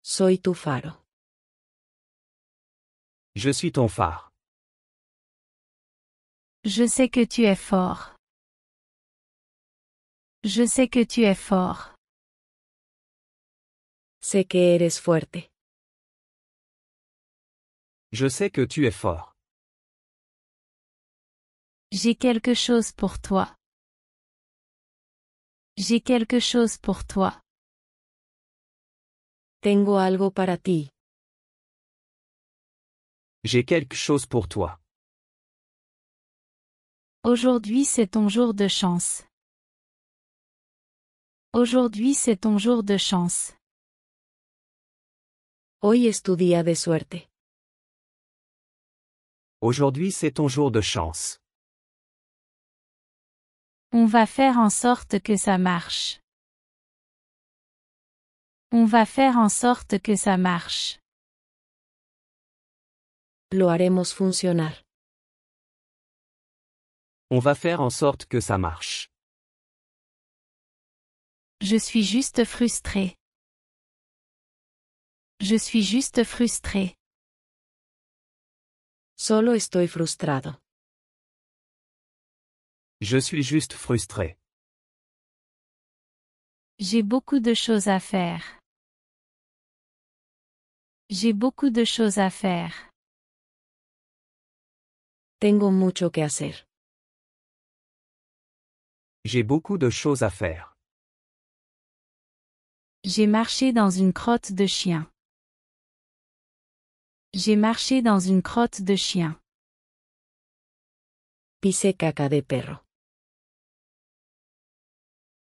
Soy tu faro. Je suis ton phare. Je sais que tu es fort. Je sais que tu es fort. Sé que eres fuerte. Je sais que tu es fort. J'ai quelque chose pour toi. J'ai quelque chose pour toi. Tengo algo para ti. J'ai quelque chose pour toi. Aujourd'hui c'est ton jour de chance. Aujourd'hui c'est ton jour de chance. Hoy es tu día de suerte. Aujourd'hui c'est ton jour de chance. On va faire en sorte que ça marche. On va faire en sorte que ça marche. Lo haremos funcionar. On va faire en sorte que ça marche. Je suis juste frustré. Je suis juste frustré. Solo estoy frustrado. Je suis juste frustré. J'ai beaucoup de choses à faire. J'ai beaucoup de choses à faire. Tengo mucho que hacer. J'ai beaucoup de choses à faire. J'ai marché dans une crotte de chien. J'ai marché dans une crotte de chien. Pisé caca de perro.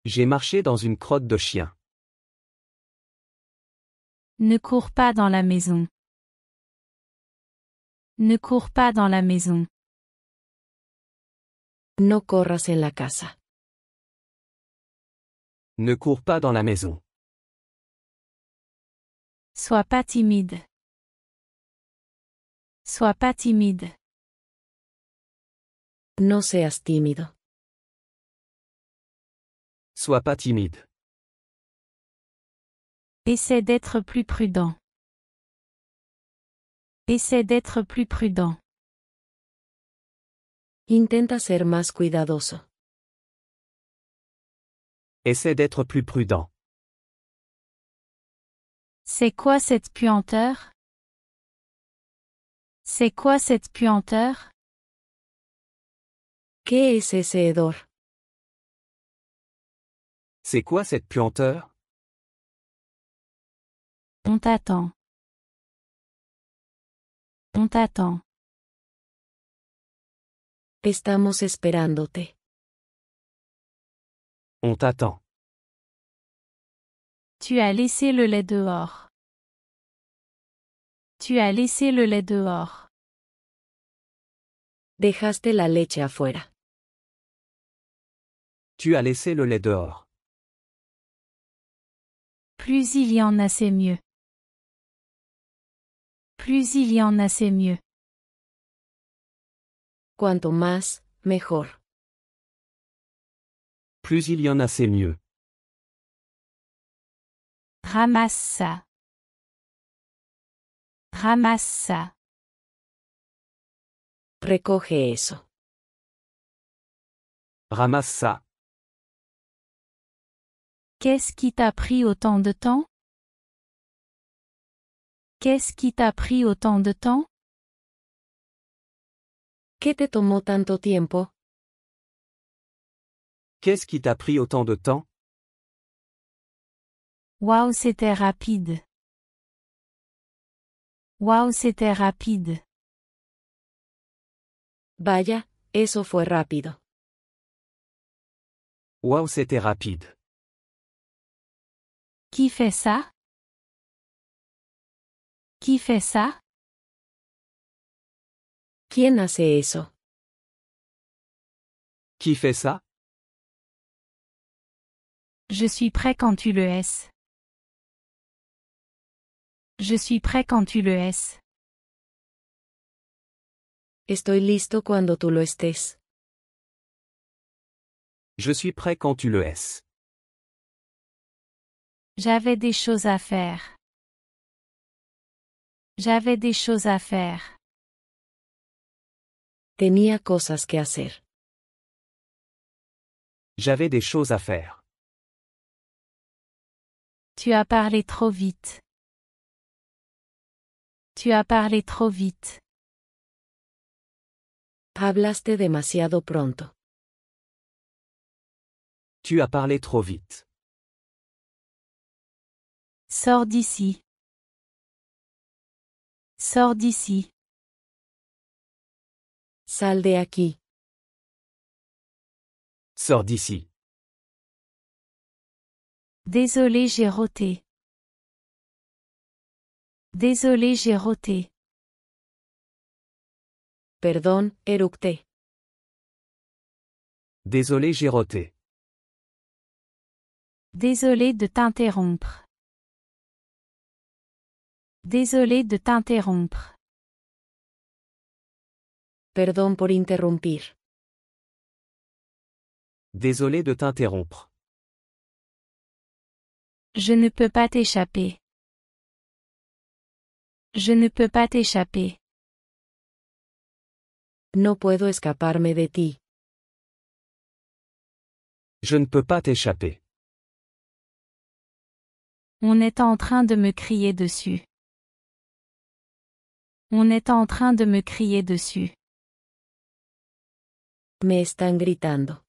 J'ai marché dans une crotte de chien. Ne cours pas dans la maison. Ne cours pas dans la maison. No corras en la casa. Ne cours pas dans la maison. Sois pas timide. Sois pas timide. No seas tímido. Sois pas timide. Essaie d'être plus prudent. Essaie d'être plus prudent. Intenta ser más cuidadoso. Essaie d'être plus prudent. C'est quoi cette puanteur? C'est quoi cette puanteur? ¿Qué es ese hedor? C'est quoi cette puanteur? On t'attend. On t'attend. Estamos esperándote. On t'attend. Tu as laissé le lait dehors. Tu as laissé le lait dehors. Dejaste la leche afuera. Tu as laissé le lait dehors. Plus il y en a, c'est mieux. Plus il y en a, c'est mieux. Cuanto más, mejor. Plus il y en a, c'est mieux. Ramasse ça. Ramasse ça. Recoge eso. Ramasse ça. Qu'est-ce qui t'a pris autant de temps? Qu'est-ce qui t'a pris autant de temps? ¿Qué te tomó tanto tiempo? Qu'est-ce qui t'a pris autant de temps? Waouh, c'était rapide. Waouh, c'était rapide. Vaya, eso fue rápido. Waouh, c'était rapide. Qui fait ça? Qui fait ça? ¿Quién hace eso? Qui fait ça? Je suis prêt quand tu le es. Je suis prêt quand tu le es. Estoy listo cuando tú lo estés. Je suis prêt quand tu le es. J'avais des choses à faire. J'avais des choses à faire. Tenía cosas que hacer. J'avais des choses à faire. Tu as parlé trop vite. Tu as parlé trop vite. Hablaste demasiado pronto. Tu as parlé trop vite. Sors d'ici. Sors d'ici. Sal de aquí. Sors d'ici. Désolé, j'ai roté. Désolé, j'ai roté. Perdón, eructé. Désolé, j'ai roté. Désolé de t'interrompre. Désolé de t'interrompre. Perdón por interrumpir. Désolé de t'interrompre. Je ne peux pas t'échapper. Je ne peux pas t'échapper. No puedo escaparme de ti. Je ne peux pas t'échapper. On est en train de me crier dessus. On est en train de me crier dessus. Me están gritando.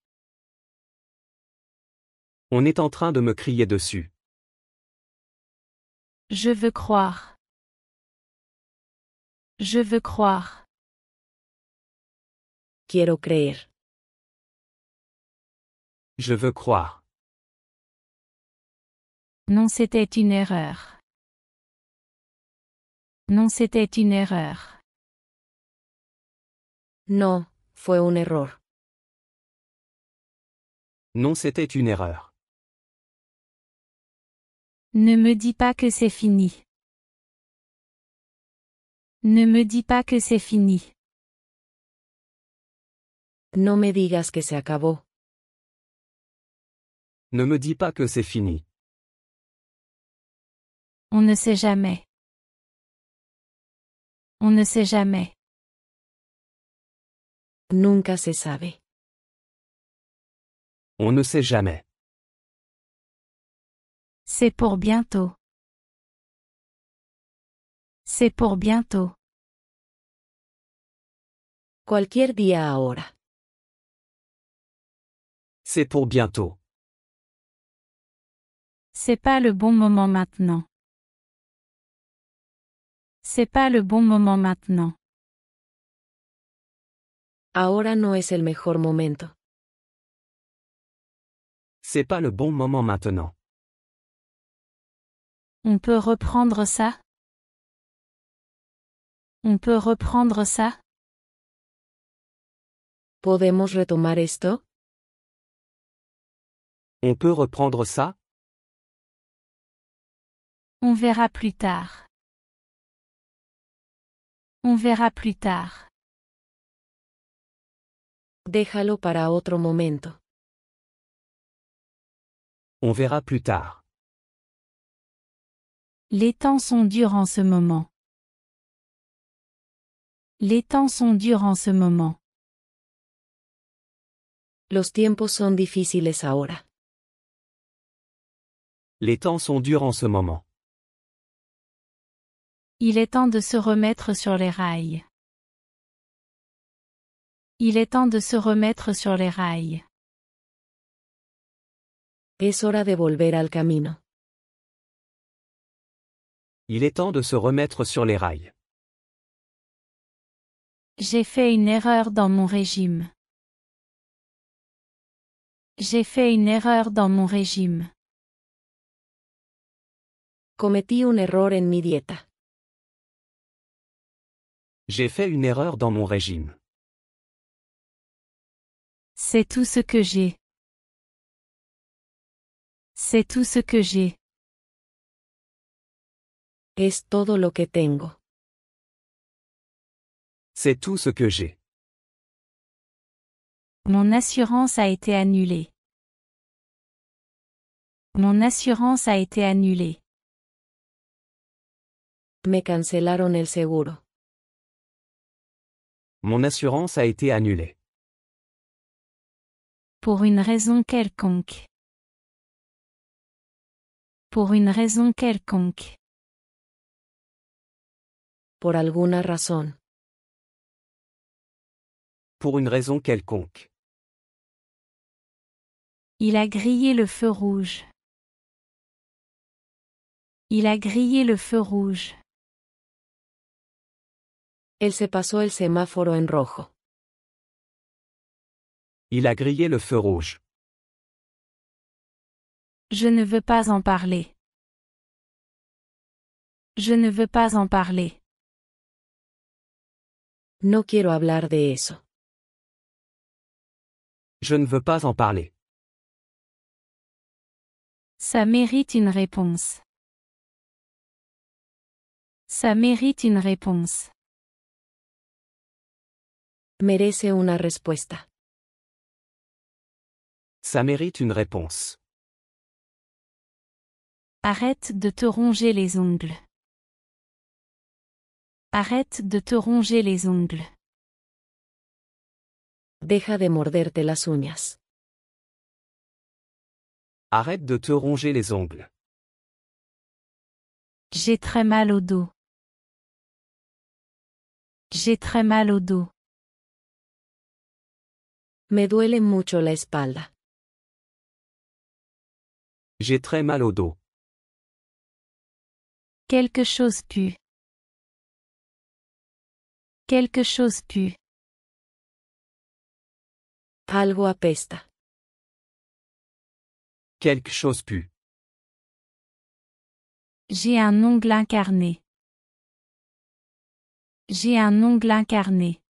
On est en train de me crier dessus. Je veux croire. Je veux croire. Quiero creer. Je veux croire. Non, c'était une erreur. Non, c'était une erreur. No, fue un error. Non, c'était une erreur. Ne me dis pas que c'est fini. Ne me dis pas que c'est fini. No me digas que se acabó. Ne me dis pas que c'est fini. On ne sait jamais. On ne sait jamais. Nunca se sabe. On ne sait jamais. C'est pour bientôt. C'est pour bientôt. Cualquier día ahora. C'est pour bientôt. C'est pas le bon moment maintenant. C'est pas le bon moment maintenant. Ahora no es el mejor momento. C'est pas le bon moment maintenant. On peut reprendre ça? On peut reprendre ça? ¿Podemos retomar esto? On peut reprendre ça? On verra plus tard. On verra plus tard. Déjalo para otro momento. On verra plus tard. Les temps sont durs en ce moment. Les temps sont durs en ce moment. Los tiempos son difíciles ahora. Les temps sont durs en ce moment. Il est temps de se remettre sur les rails. Il est temps de se remettre sur les rails. Es hora de volver al camino. Il est temps de se remettre sur les rails. J'ai fait une erreur dans mon régime. J'ai fait une erreur dans mon régime. Cometí un error en mi dieta. J'ai fait une erreur dans mon régime. C'est tout ce que j'ai. C'est tout ce que j'ai. Es todo lo que tengo. C'est tout ce que j'ai. Mon assurance a été annulée. Mon assurance a été annulée. Me cancelaron el seguro. Mon assurance a été annulée. Pour une raison quelconque. Pour une raison quelconque. Por alguna razón. Pour une raison quelconque. Il a grillé le feu rouge. Il a grillé le feu rouge. Él se pasó el semáforo en rojo. Il a grillé le feu rouge. Je ne veux pas en parler. Je ne veux pas en parler. No quiero hablar de eso. Je ne veux pas en parler. Ça mérite une réponse. Ça mérite une réponse. Merece una respuesta. Ça mérite une réponse. Arrête de te ronger les ongles. Arrête de te ronger les ongles. Deja de morderte las uñas. Arrête de te ronger les ongles. J'ai très mal au dos. J'ai très mal au dos. Me duele mucho la espalda. J'ai très mal au dos. Quelque chose pue. Quelque chose pue. Algo apesta. Quelque chose pue. J'ai un ongle incarné. J'ai un ongle incarné.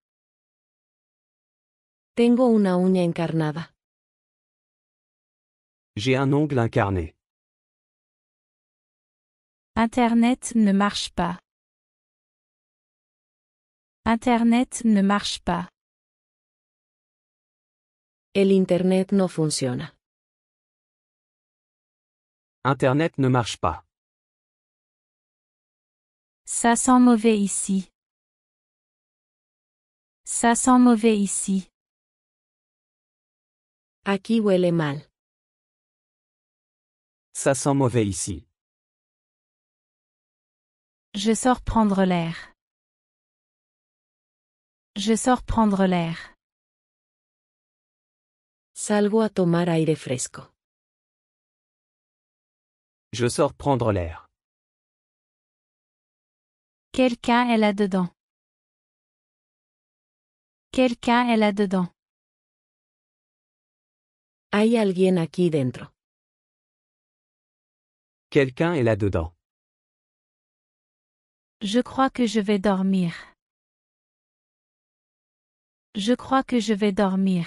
Tengo una uña encarnada. J'ai un ongle incarné. Internet ne marche pas. Internet ne marche pas. El internet no funciona. Internet ne marche pas. Ça sent mauvais ici. Ça sent mauvais ici. Aquí huele mal. Ça sent mauvais ici. Je sors prendre l'air. Je sors prendre l'air. Salgo a tomar aire fresco. Je sors prendre l'air. Quelqu'un est là-dedans. Quelqu'un est là-dedans. Hay alguien aquí dentro. Quelqu'un est là-dedans. Je crois que je vais dormir. Je crois que je vais dormir.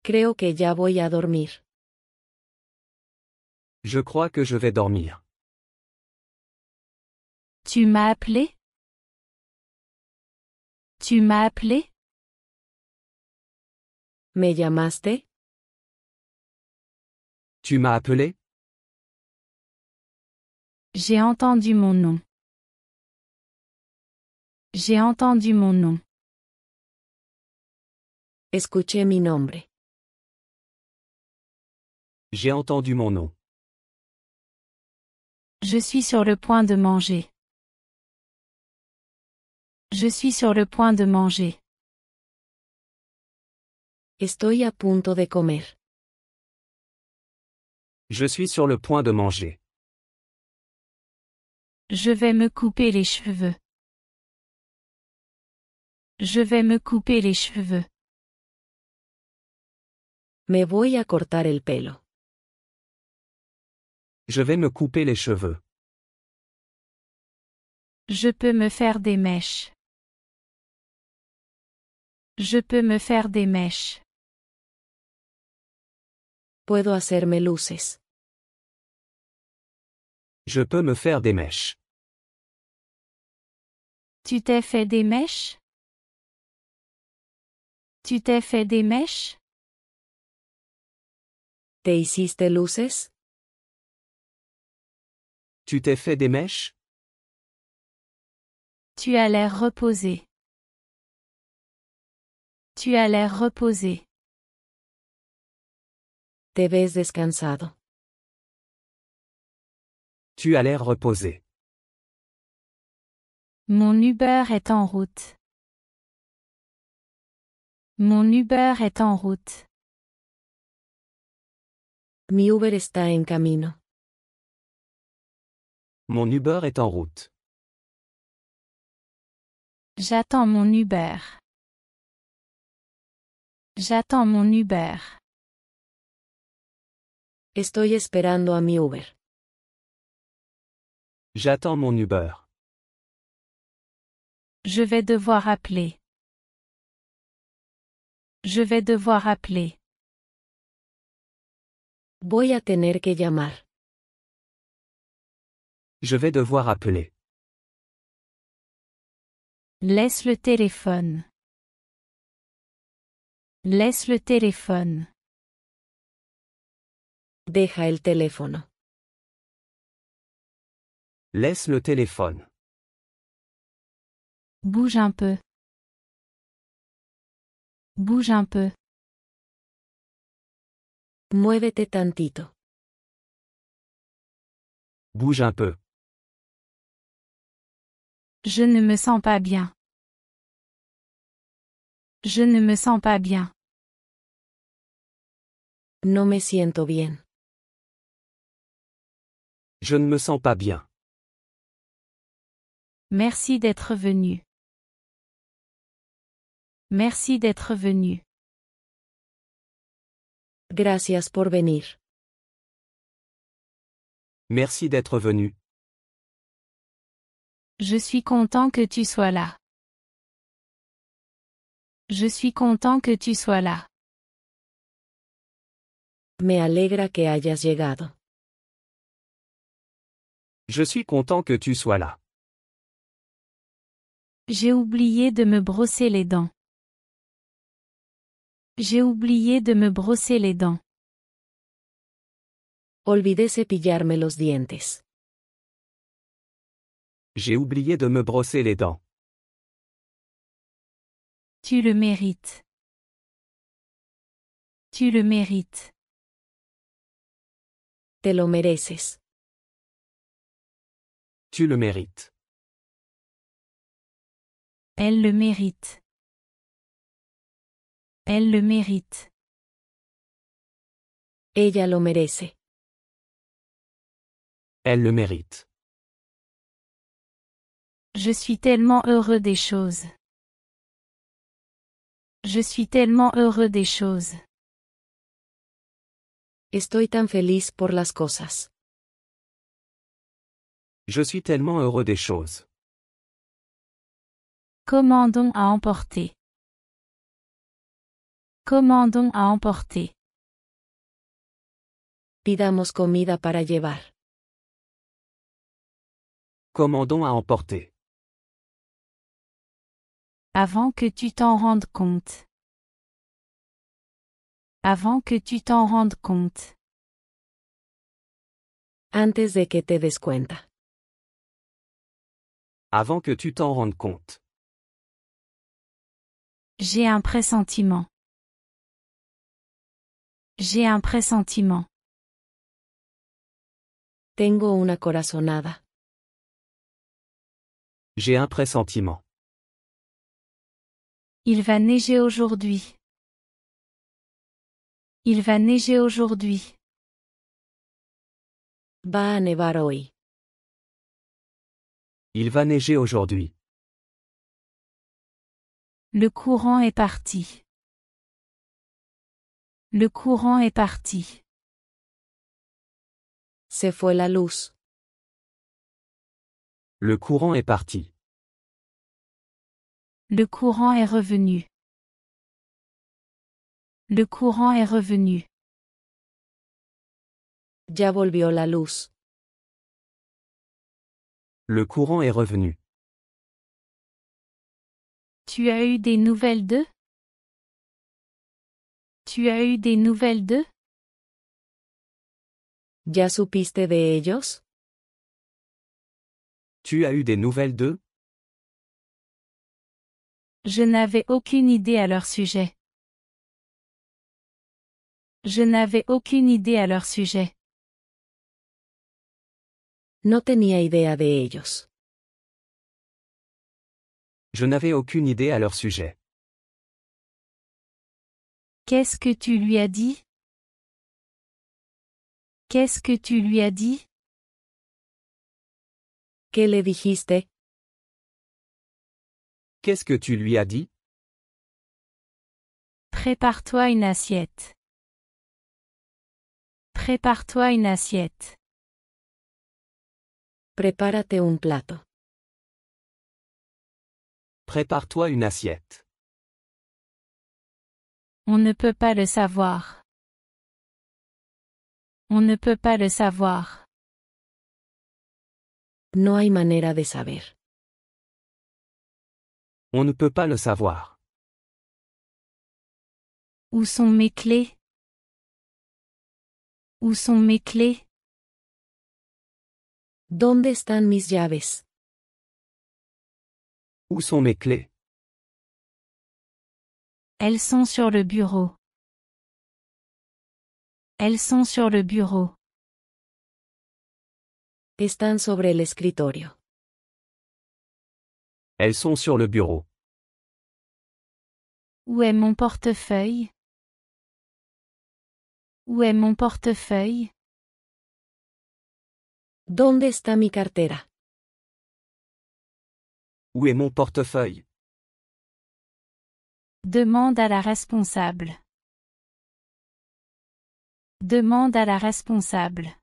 Creo que ya voy a dormir. Je crois que je vais dormir. Tu m'as appelé? Tu m'as appelé? ¿Me llamaste? Tu m'as appelé? J'ai entendu mon nom. J'ai entendu mon nom. Escuché mi nombre. J'ai entendu mon nom. Je suis sur le point de manger. Je suis sur le point de manger. Estoy a punto de comer. Je suis sur le point de manger. Je vais me couper les cheveux. Je vais me couper les cheveux. Me voy a cortar el pelo. Je vais me couper les cheveux. Je peux me faire des mèches. Je peux me faire des mèches. Puedo hacerme luces. Je peux me faire des mèches. Tu t'es fait des mèches? Tu t'es fait des mèches? ¿Te hiciste luces? Tu t'es fait des mèches? Tu as l'air reposé. Tu as l'air reposé. Te ves descansado. Tu as l'air reposé. Mon Uber est en route. Mon Uber est en route. Mi Uber está en camino. Mon Uber est en route. J'attends mon Uber. J'attends mon Uber. Estoy esperando a mi Uber. J'attends mon Uber. Je vais devoir appeler. Je vais devoir appeler. Voy a tener que llamar. Je vais devoir appeler. Laisse le téléphone. Laisse le téléphone. Deja el teléfono. Laisse le téléphone. Bouge un peu. Bouge un peu. Muévete tantito. Bouge un peu. Je ne me sens pas bien. Je ne me sens pas bien. No me siento bien. Je ne me sens pas bien. Merci d'être venu. Merci d'être venu. Gracias por venir. Merci d'être venu. Je suis content que tu sois là. Je suis content que tu sois là. Me alegra que hayas llegado. Je suis content que tu sois là. J'ai oublié de me brosser les dents. J'ai oublié de me brosser les dents. Olvidé cepillarme los dientes. J'ai oublié de me brosser les dents. Tu le mérites. Tu le mérites. Te lo mereces. Tu le mérites. Elle le mérite. Elle le mérite. Ella lo merece. Elle le mérite. Je suis tellement heureux des choses. Je suis tellement heureux des choses. Estoy tan feliz por las cosas. Je suis tellement heureux des choses. Commandons à emporter. Commandons à emporter. Pidamos comida para llevar. Commandons à emporter. Avant que tu t'en rendes compte. Avant que tu t'en rendes compte. Antes de que te des cuenta. Avant que tu t'en rendes compte. J'ai un pressentiment. J'ai un pressentiment. Tengo una corazonada. J'ai un pressentiment. Il va neiger aujourd'hui. Il va neiger aujourd'hui. Va a nevar hoy. Il va neiger aujourd'hui. Le courant est parti. Le courant est parti. Se fue la luz. Le courant est parti. Le courant est revenu. Le courant est revenu. Ya volvió la luz. Le courant est revenu. Tu as eu des nouvelles d'eux? Tu as eu des nouvelles d'eux? ¿Ya supiste de ellos? Tu as eu des nouvelles d'eux? Je n'avais aucune idée à leur sujet. Je n'avais aucune idée à leur sujet. No tenía idea de ellos. Je n'avais aucune idée à leur sujet. Qu'est-ce que tu lui as dit? Qu'est-ce que tu lui as dit? ¿Qué le dijiste? Qu'est-ce que tu lui as dit? Prépare-toi une assiette. Prépare-toi une assiette. Prepárate un plato. Prépare-toi une assiette. On ne peut pas le savoir. On ne peut pas le savoir. No hay manera de saber. On ne peut pas le savoir. Où sont mes clés? Où sont mes clés? ¿Dónde están mis llaves? Où sont mes clés? Elles sont sur le bureau. Elles sont sur le bureau. Están sobre el escritorio. Elles sont sur le bureau. Où est mon portefeuille? Où est mon portefeuille? ¿Dónde está mi cartera? Où est mon portefeuille? Demande à la responsable. Demande à la responsable.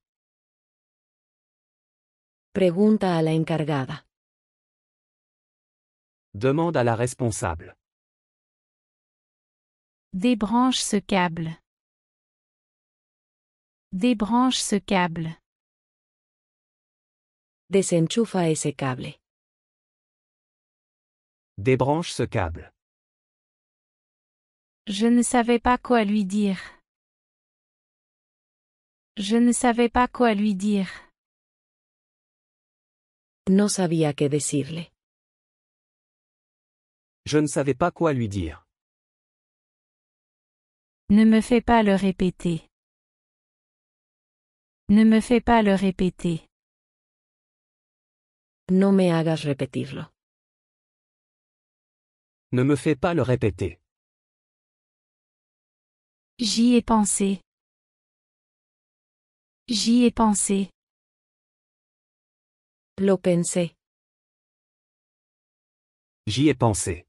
Pregunta a la encargada. Demande à la responsable. Débranche ce câble. Débranche ce câble. Desenchufa ese cable. Débranche ce câble. Je ne savais pas quoi lui dire. Je ne savais pas quoi lui dire. No sabía qué decirle. Je ne savais pas quoi lui dire. Ne me fais pas le répéter. Ne me fais pas le répéter. No me hagas repetirlo. Ne me fais pas le répéter. J'y ai pensé. J'y ai pensé. Lo pensé. J'y ai pensé.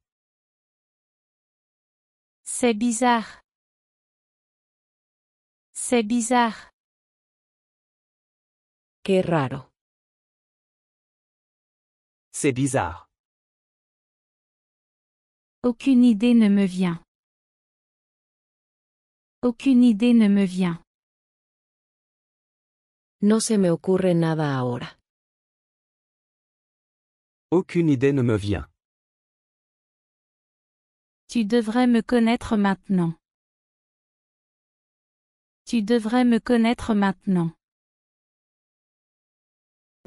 C'est bizarre. C'est bizarre. Qué raro. C'est bizarre. Aucune idée ne me vient. Aucune idée ne me vient. No se me ocurre nada ahora. Aucune idée ne me vient. Tu devrais me connaître maintenant. Tu devrais me connaître maintenant.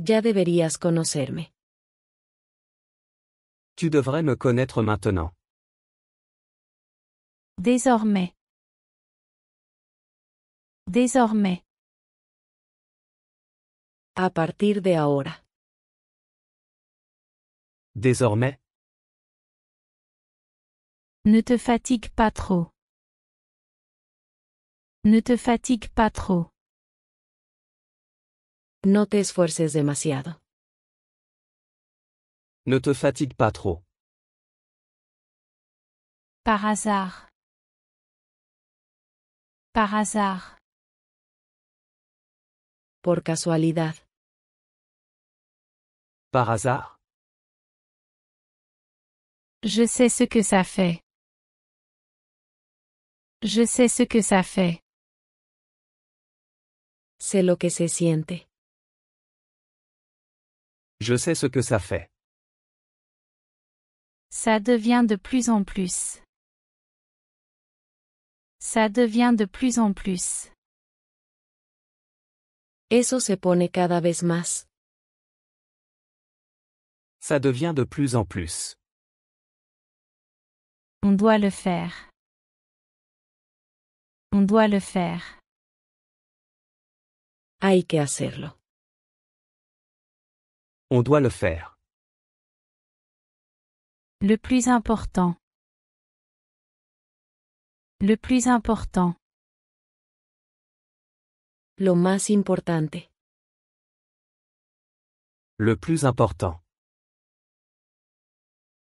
Ya deberías conocerme. Tu devrais me connaître maintenant. Désormais. Désormais. A partir de ahora. Désormais, Ne te fatigue pas trop. Ne te fatigue pas trop. No te esfuerces demasiado. ne te fatigue pas trop. Par hasard. Par hasard. Por casualidad. Par hasard, Je sais ce que ça fait. Je sais ce que ça fait. Sé lo que se siente. je sais ce que ça fait. Ça devient de plus en plus. Ça devient de plus en plus. Eso se pone cada vez más. Ça devient de plus en plus. On doit le faire. On doit le faire. Hay que hacerlo. On doit le faire. Le plus important. Le plus important. Lo más importante. Le plus important.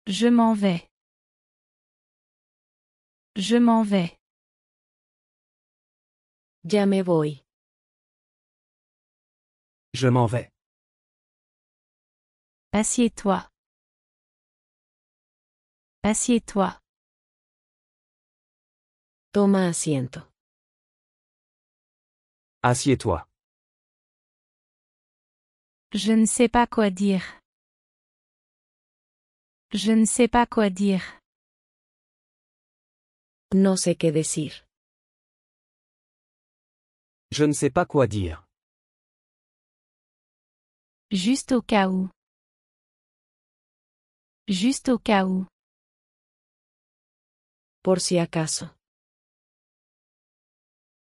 Je m'en vais. Je m'en vais. Ya me voy. Je m'en vais. Assieds-toi. Assieds-toi. Toma asiento. Assieds-toi. Je ne sais pas quoi dire. Je ne sais pas quoi dire. No sé qué decir. Je ne sais pas quoi dire. Juste au cas où. Juste au cas où. Por si acaso.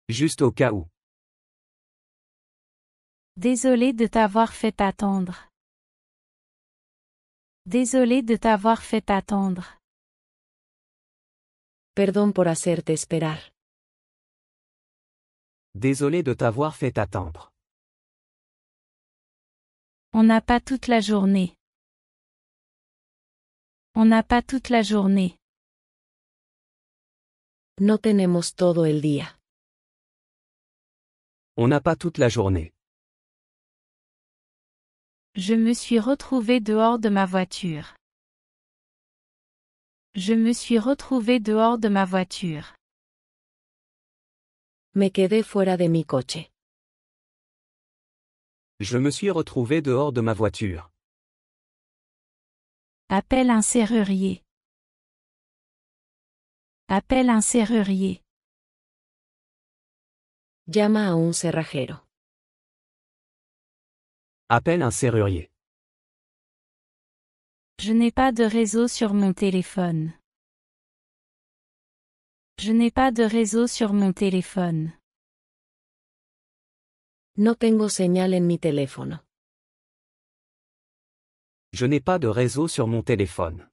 Juste au cas où. Désolé de t'avoir fait attendre. Désolé de t'avoir fait attendre. Perdón por hacerte esperar. Désolé de t'avoir fait attendre. On n'a pas toute la journée. On n'a pas toute la journée. No tenemos todo el día. On n'a pas toute la journée. Je me suis retrouvé dehors de ma voiture. Je me suis retrouvé dehors de ma voiture. Me quedé fuera de mi coche. Je me suis retrouvé dehors de ma voiture. Appelle un serrurier. Appelle un serrurier. Llama a un cerrajero. Appelle un serrurier. Je n'ai pas de réseau sur mon téléphone. Je n'ai pas de réseau sur mon téléphone. No tengo señal en mi teléfono. Je n'ai pas de réseau sur mon téléphone.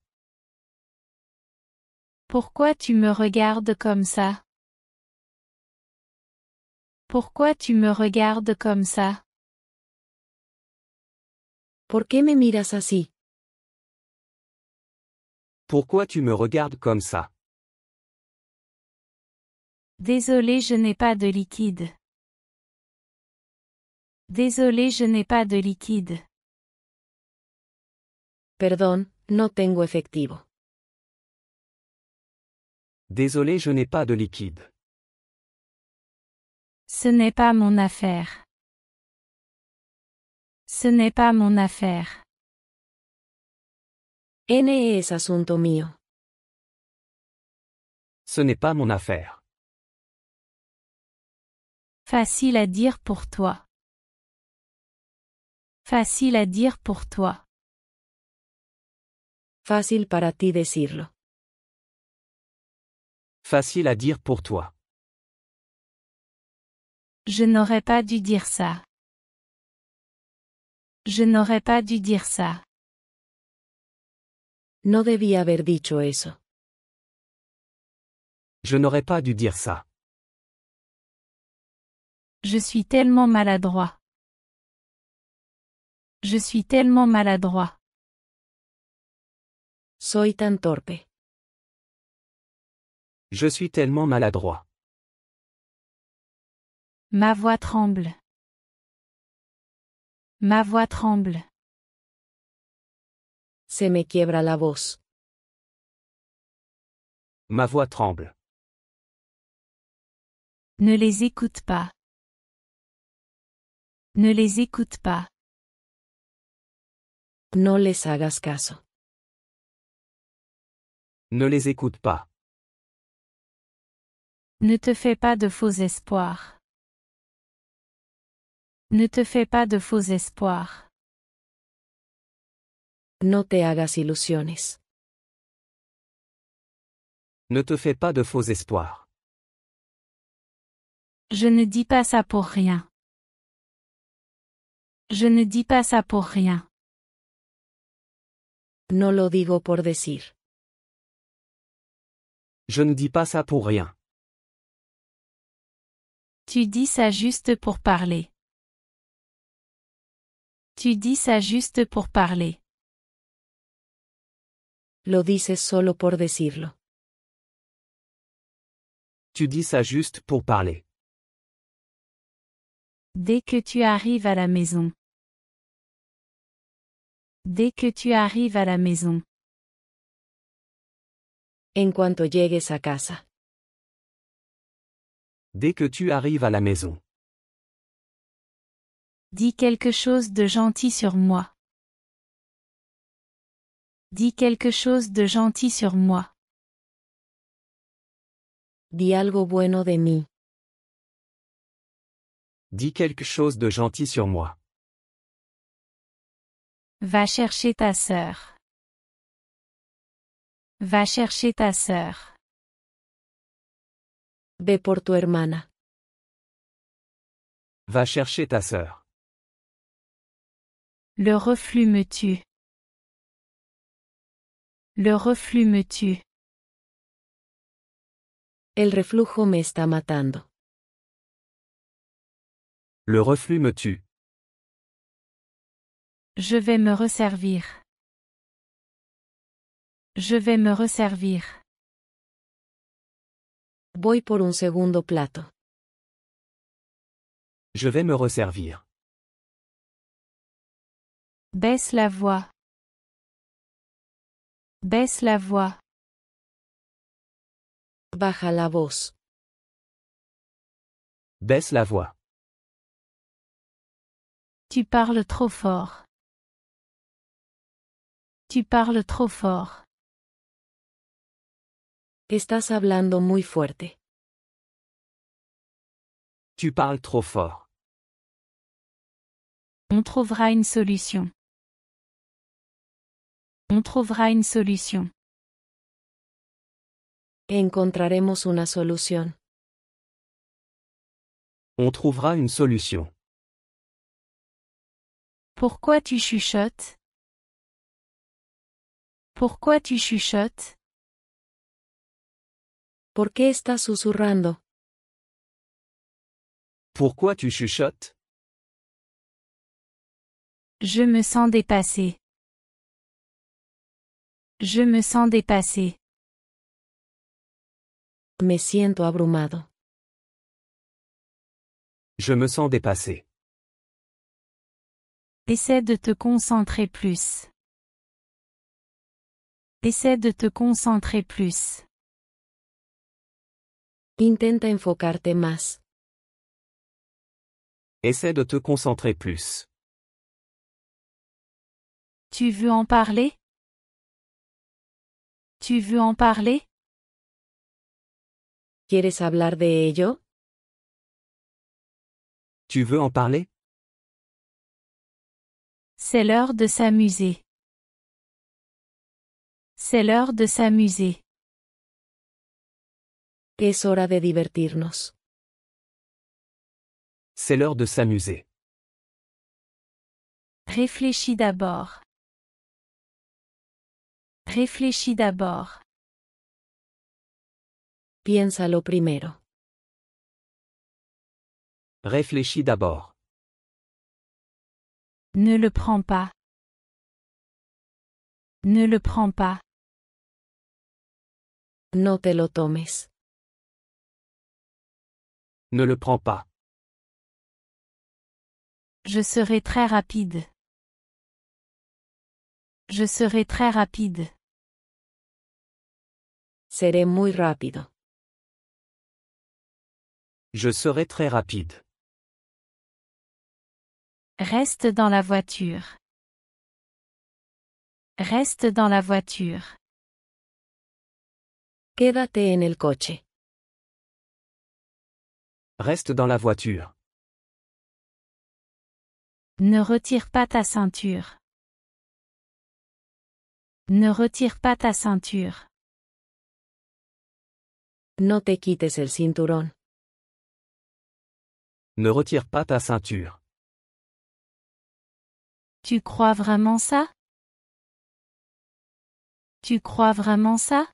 Pourquoi tu me regardes comme ça? Pourquoi tu me regardes comme ça? ¿Por qué me miras así? Pourquoi tu me regardes comme ça? Désolé, je n'ai pas de liquide. Désolé, je n'ai pas de liquide. Perdón, no tengo efectivo. Désolé, je n'ai pas de liquide. Ce n'est pas mon affaire. Ce n'est pas mon affaire. N es asunto mío. Ce n'est pas mon affaire. Facile à dire pour toi. Facile à dire pour toi. Fácil para ti decirlo. Facile à dire pour toi. Je n'aurais pas dû dire ça. Je n'aurais pas dû dire ça. No debía haber dicho eso. Je n'aurais pas dû dire ça. Je suis tellement maladroit. Je suis tellement maladroit. Soy tan torpe. Je suis tellement maladroit. Ma voix tremble. Ma voix tremble. Se me quiebra la voz. Ma voix tremble. Ne les écoute pas. Ne les écoute pas. No les hagas caso. Ne les écoute pas. Ne te fais pas de faux espoirs. Ne te fais pas de faux espoirs. No te hagas ilusiones. Ne te fais pas de faux espoirs. Je ne dis pas ça pour rien. Je ne dis pas ça pour rien. No lo digo por decir. Je ne dis pas ça pour rien. Tu dis ça juste pour parler. Tu dis ça juste pour parler. Lo dices solo por decirlo. Tu dis ça juste pour parler. Dès que tu arrives à la maison. Dès que tu arrives à la maison. En cuanto llegues a casa. Dès que tu arrives à la maison. Dis quelque chose de gentil sur moi. Dis quelque chose de gentil sur moi. Di algo bueno de mí. Dis quelque chose de gentil sur moi. Va chercher ta sœur. Va chercher ta sœur. Ve por tu hermana. Va chercher ta sœur. Le reflux me tue. Le reflux me tue. El reflujo me está matando. Le reflux me tue. Je vais me resservir. Je vais me resservir. Voy por un segundo plato. Je vais me resservir. Baisse la voix. Baisse la voix. Baja la voz. Baisse la voix. Tu parles trop fort. Tu parles trop fort. Estás hablando muy fuerte. Tu parles trop fort. On trouvera une solution. On trouvera une solution. Encontraremos una solución. On trouvera une solution. Pourquoi tu chuchotes? Pourquoi tu chuchotes? ¿Por qué estás susurrando? Pourquoi tu chuchotes? Je me sens dépassé. Je me sens dépassé. Me siento abrumado. Je me sens dépassé. Essaie de te concentrer plus. Essaie de te concentrer plus. Intenta enfocarte más. Essaie de te concentrer plus. Tu veux en parler? Tu veux en parler? ¿Quieres hablar de ello? Tu veux en parler? C'est l'heure de s'amuser. C'est l'heure de s'amuser. Es hora de divertirnos. C'est l'heure de s'amuser. Réfléchis d'abord. Réfléchis d'abord. Piénsalo primero. Réfléchis d'abord. Ne le prends pas. Ne le prends pas. No te lo tomes. Ne le prends pas. Je serai très rapide. Je serai très rapide. Seré muy rápido. Je serai très rapide. Reste dans la voiture. Reste dans la voiture. Quédate en el coche. Reste dans la voiture. Ne retire pas ta ceinture. Ne retire pas ta ceinture. No te quites el cinturón. Ne retire pas ta ceinture. Tu crois vraiment ça? Tu crois vraiment ça?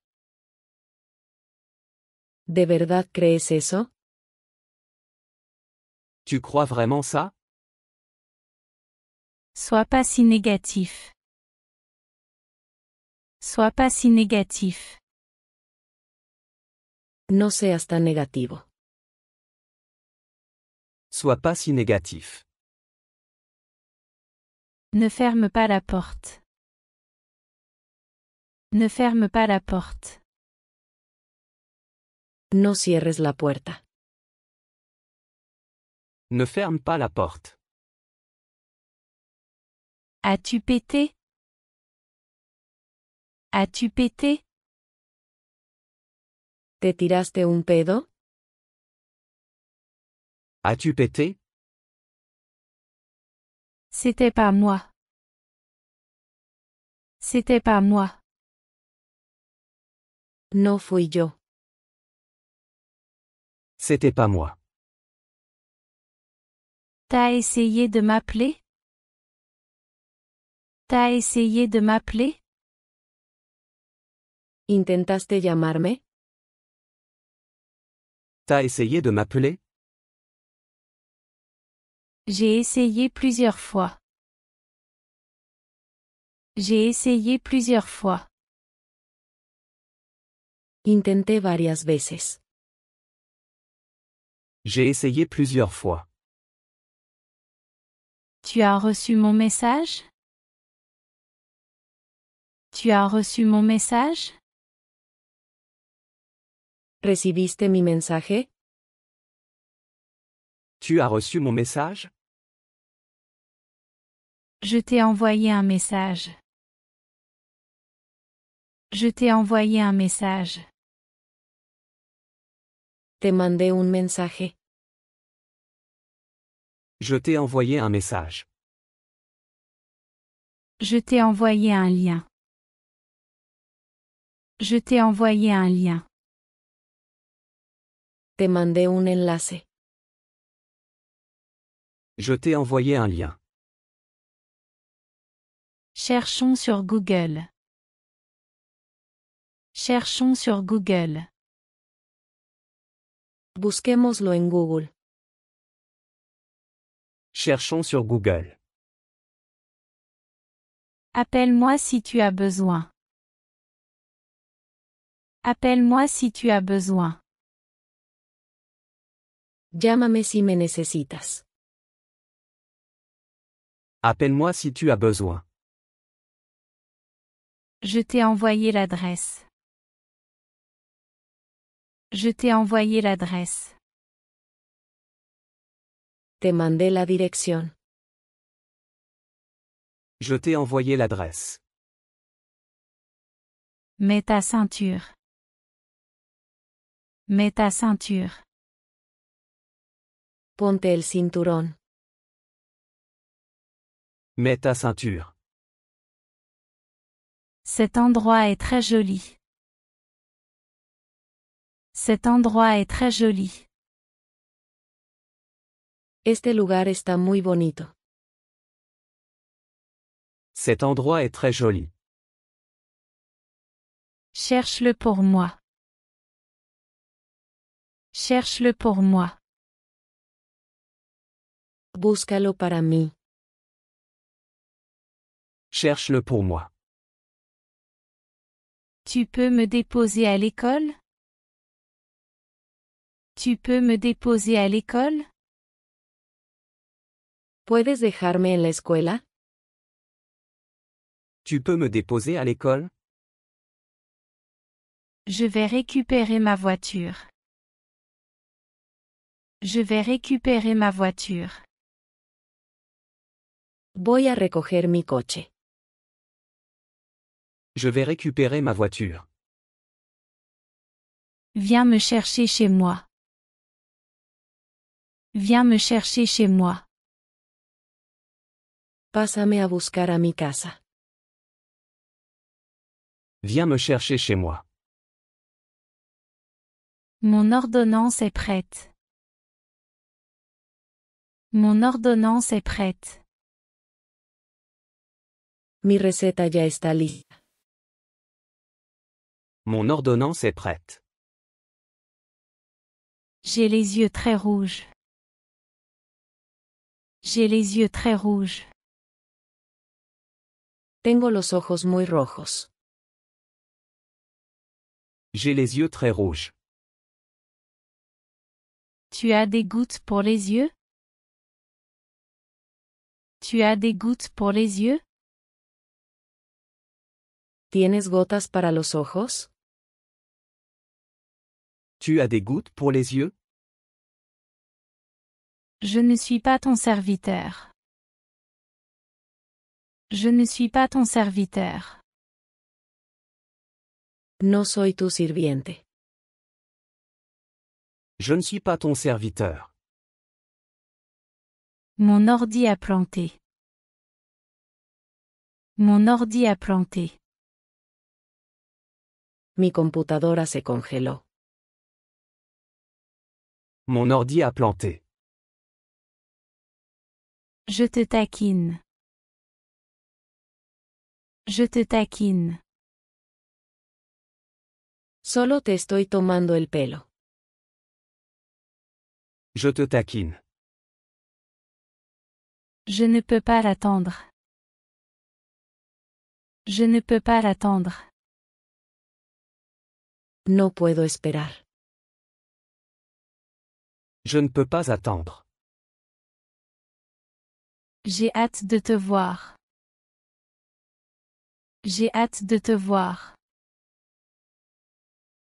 ¿De verdad crees eso? Tu crois vraiment ça? Sois pas si négatif. Sois pas si négatif. No seas tan negativo. Sois pas si négatif. Ne ferme pas la porte. Ne ferme pas la porte. No cierres la puerta. Ne ferme pas la porte. As-tu pété? As-tu pété? ¿Te tiraste un pedo? As-tu pété? C'était pas moi. C'était pas moi. No fui yo. C'était pas moi. T'as essayé de m'appeler? T'as essayé de m'appeler? ¿Intentaste llamarme? T'as essayé de m'appeler? J'ai essayé plusieurs fois. J'ai essayé plusieurs fois. Intenté varias veces. J'ai essayé plusieurs fois. Tu as reçu mon message? Tu as reçu mon message? ¿Recibiste mi mensaje? Tu as reçu mon message? Je t'ai envoyé un message. Je t'ai envoyé un message. Te mandé un mensaje. Je t'ai envoyé un message. Je t'ai envoyé un lien. Je t'ai envoyé un lien. Te mandé un enlace. Je t'ai envoyé un lien. Cherchons sur Google. Cherchons sur Google. Busquémoslo en Google. Cherchons sur Google. Appelle-moi si tu as besoin. Appelle-moi si tu as besoin. Llámame si me necesitas. Appelle-moi si tu as besoin. Je t'ai envoyé l'adresse. Je t'ai envoyé l'adresse. Te mandé la dirección. Je t'ai envoyé l'adresse. Mets ta ceinture. Mets ta ceinture. Ponte el cinturón. Mets ta ceinture. Cet endroit est très joli. Cet endroit est très joli. Este lugar está muy bonito. Cet endroit est très joli. Cherche-le pour moi. Cherche-le pour moi. Búscalo para mí. Cherche-le pour moi. Tu peux me déposer à l'école? Tu peux me déposer à l'école? ¿Puedes dejarme en la escuela? Tu peux me déposer à l'école? Je vais récupérer ma voiture. Je vais récupérer ma voiture. Voy a recoger mi coche. Je vais récupérer ma voiture. Viens me chercher chez moi. Viens me chercher chez moi. Pásame a buscar a mi casa. Viens me chercher chez moi. Mon ordonnance est prête. Mon ordonnance est prête. Mi receta ya está lista. Mon ordonnance est prête. J'ai les yeux très rouges. J'ai les yeux très rouges. Tengo los ojos muy rojos. J'ai les yeux très rouges. Tu as des gouttes pour les yeux? Tu as des gouttes pour les yeux? ¿Tienes gotas para los ojos? Tu as des gouttes pour les yeux? Je ne suis pas ton serviteur. Je ne suis pas ton serviteur. No soy tu sirviente. Je ne suis pas ton serviteur. Mon ordi a planté. Mon ordi a planté. Mi computadora se congeló. Mon ordi a planté. Je te taquine. Je te taquine. Solo te estoy tomando el pelo. Je te taquine. Je ne peux pas l'attendre. Je ne peux pas l'attendre. No puedo esperar. Je ne peux pas attendre. J'ai hâte de te voir. J'ai hâte de te voir.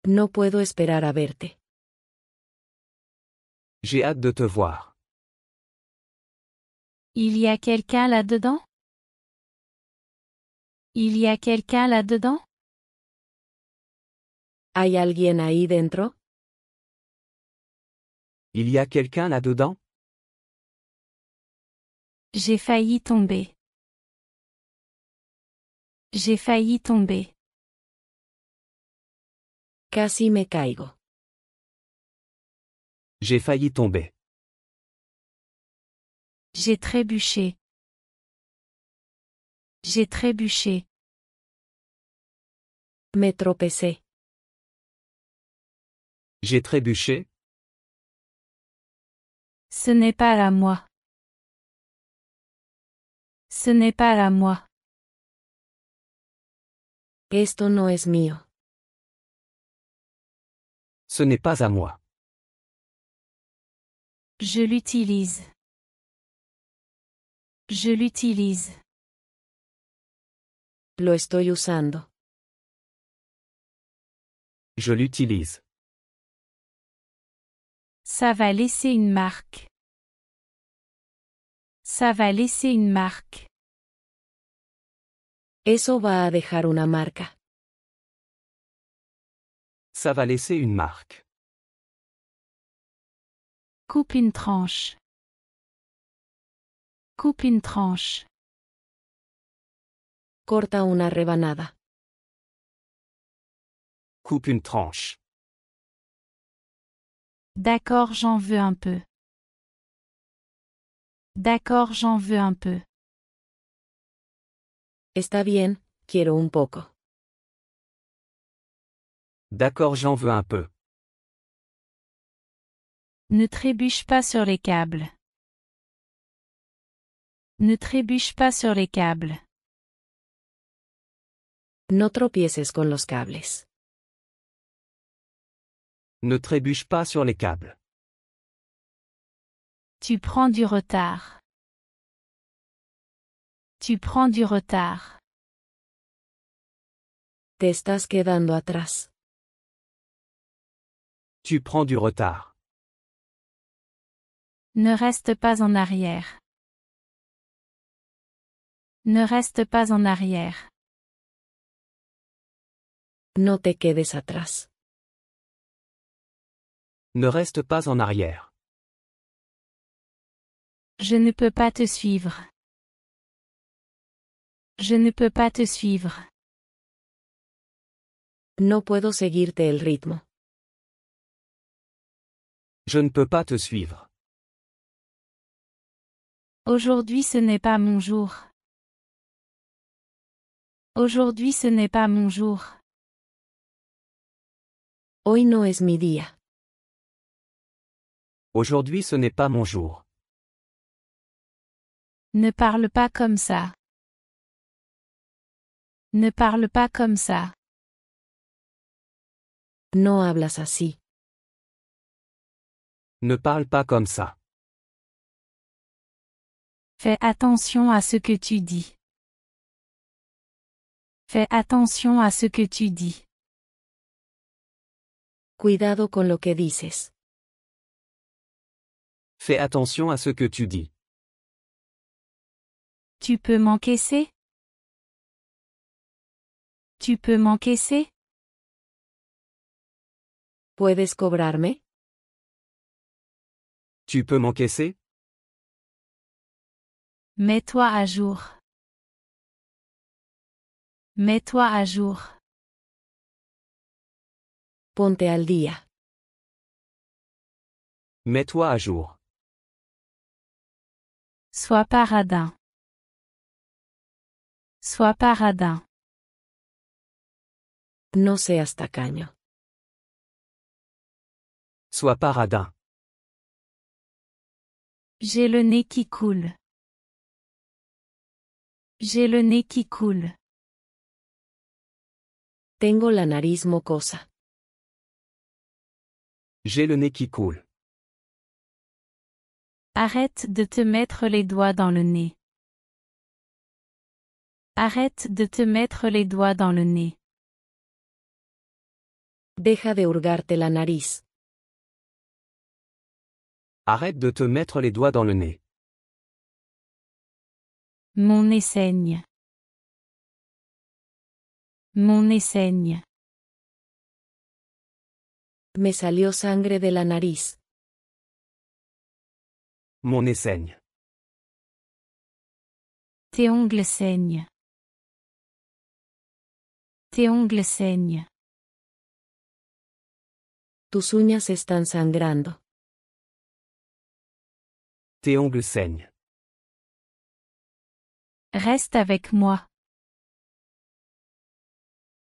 No puedo esperar a verte. J'ai hâte de te voir. Il y a quelqu'un là-dedans? Il y a quelqu'un là-dedans? ¿Hay alguien ahí dentro? Il y a quelqu'un là-dedans? J'ai failli tomber. J'ai failli tomber. Casi me caigo. J'ai failli tomber. J'ai trébuché. J'ai trébuché. Me tropecé. J'ai trébuché. Ce n'est pas à moi. Ce n'est pas à moi. Esto no es mío. Ce n'est pas à moi. Je l'utilise. Je l'utilise. Lo estoy usando. Je l'utilise. Ça va laisser une marque. Ça va laisser une marque. Eso va a dejar una marca. Ça va laisser une marque. Coupe une tranche. Coupe une tranche. Corta una rebanada. Coupe une tranche. D'accord, j'en veux un peu. D'accord, j'en veux un peu. Está bien, quiero un poco. D'accord, j'en veux un peu. Ne trébuche pas sur les câbles. Ne trébuche pas sur les câbles. No tropieces con los cables. Ne trébuche pas sur les câbles. Tu prends du retard. Tu prends du retard. Te estás quedando atrás. Tu prends du retard. Ne reste pas en arrière. Ne reste pas en arrière. No te quedes atrás. Ne reste pas en arrière. Je ne peux pas te suivre. Je ne peux pas te suivre. No puedo seguirte el ritmo. Je ne peux pas te suivre. Aujourd'hui ce n'est pas mon jour. Aujourd'hui ce n'est pas mon jour. Hoy no es mi día. Aujourd'hui ce n'est pas mon jour. Ne parle pas comme ça. Ne parle pas comme ça. No hablas así. Ne parle pas comme ça. Fais attention à ce que tu dis. Fais attention à ce que tu dis. Cuidado con lo que dices. Fais attention à ce que tu dis. Tu peux m'encaisser? Tu peux m'encaisser? ¿Puedes cobrarme? Tu peux m'encaisser? Mets-toi à jour. Mets-toi à jour. Ponte al día. Mets-toi à jour. Sois pas radin. Sois pas radin. No seas tacaño. Sois pas radin. J'ai le nez qui coule. J'ai le nez qui coule. Tengo la nariz mocosa. J'ai le nez qui coule. Arrête de te mettre les doigts dans le nez. Arrête de te mettre les doigts dans le nez. Deja de hurgarte la nariz. Arrête de te mettre les doigts dans le nez. Mon nez saigne. Mon nez saigne. Me salió sangre de la nariz. Mon nez saigne. Tes ongles saignent. Tes ongles saignent. Tus uñas están sangrando. Tes ongles saignent. Reste avec moi.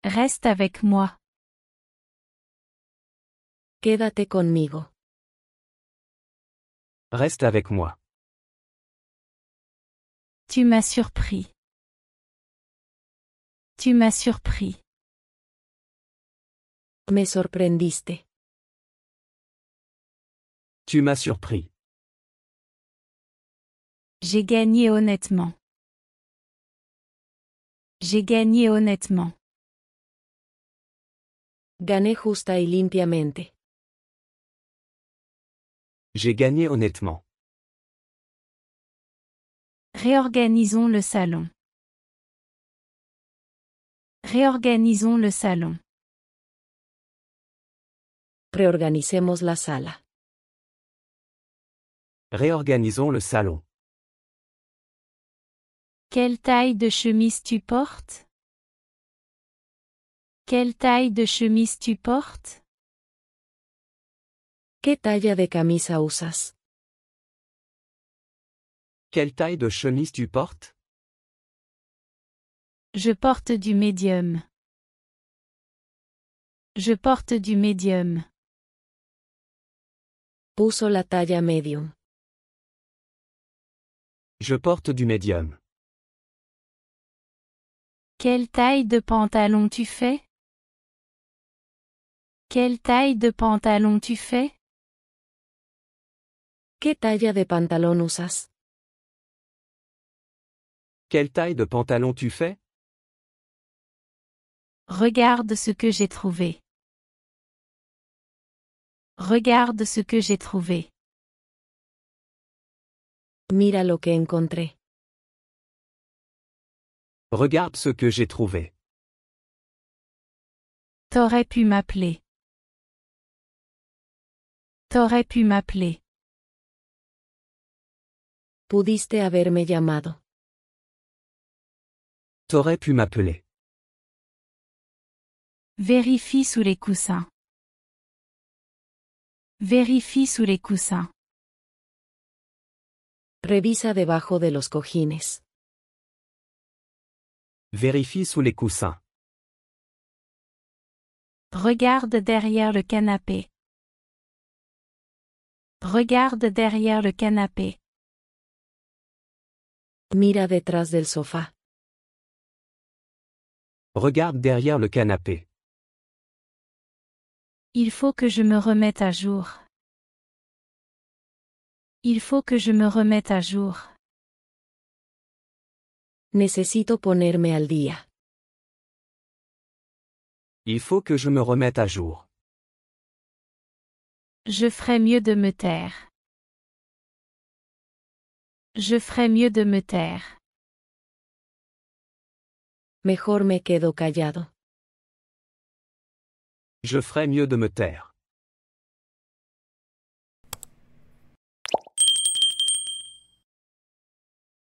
Reste avec moi. Quédate conmigo. Reste avec moi. Tu m'as surpris. Tu m'as surpris. Me sorprendiste. Tu m'as surpris. J'ai gagné honnêtement. J'ai gagné honnêtement. Gané justa y limpiamente. J'ai gagné honnêtement. Réorganisons le salon. Réorganisons le salon. Reorganicemos la sala. Réorganisons le salon. Quelle taille de chemise tu portes? Quelle taille de chemise tu portes? ¿Qué talla de camisa usas? Quelle taille de chemise tu portes? Je porte du médium. Je porte du médium. Puso la talla medium. Je porte du médium. Quelle taille de pantalon tu fais? Quelle taille de pantalon tu fais? ¿Qué talla de pantalón usas? Quelle taille de pantalon tu fais? Regarde ce que j'ai trouvé. Regarde ce que j'ai trouvé. Mira lo que encontré. Regarde ce que j'ai trouvé. T'aurais pu m'appeler. T'aurais pu m'appeler. Pudiste haberme llamado. T'aurais pu m'appeler. Vérifie sous les coussins. Vérifie sous les coussins. Revisa debajo de los cojines. Vérifie sous les coussins. Regarde derrière le canapé. Regarde derrière le canapé. Mira detrás del sofá. Regarde derrière le canapé. Il faut que je me remette à jour. Il faut que je me remette à jour. Necesito ponerme al día. Il faut que je me remette à jour. Je ferais mieux de me taire. Je ferais mieux de me taire. Mejor me quedo callado. Je ferais mieux de me taire.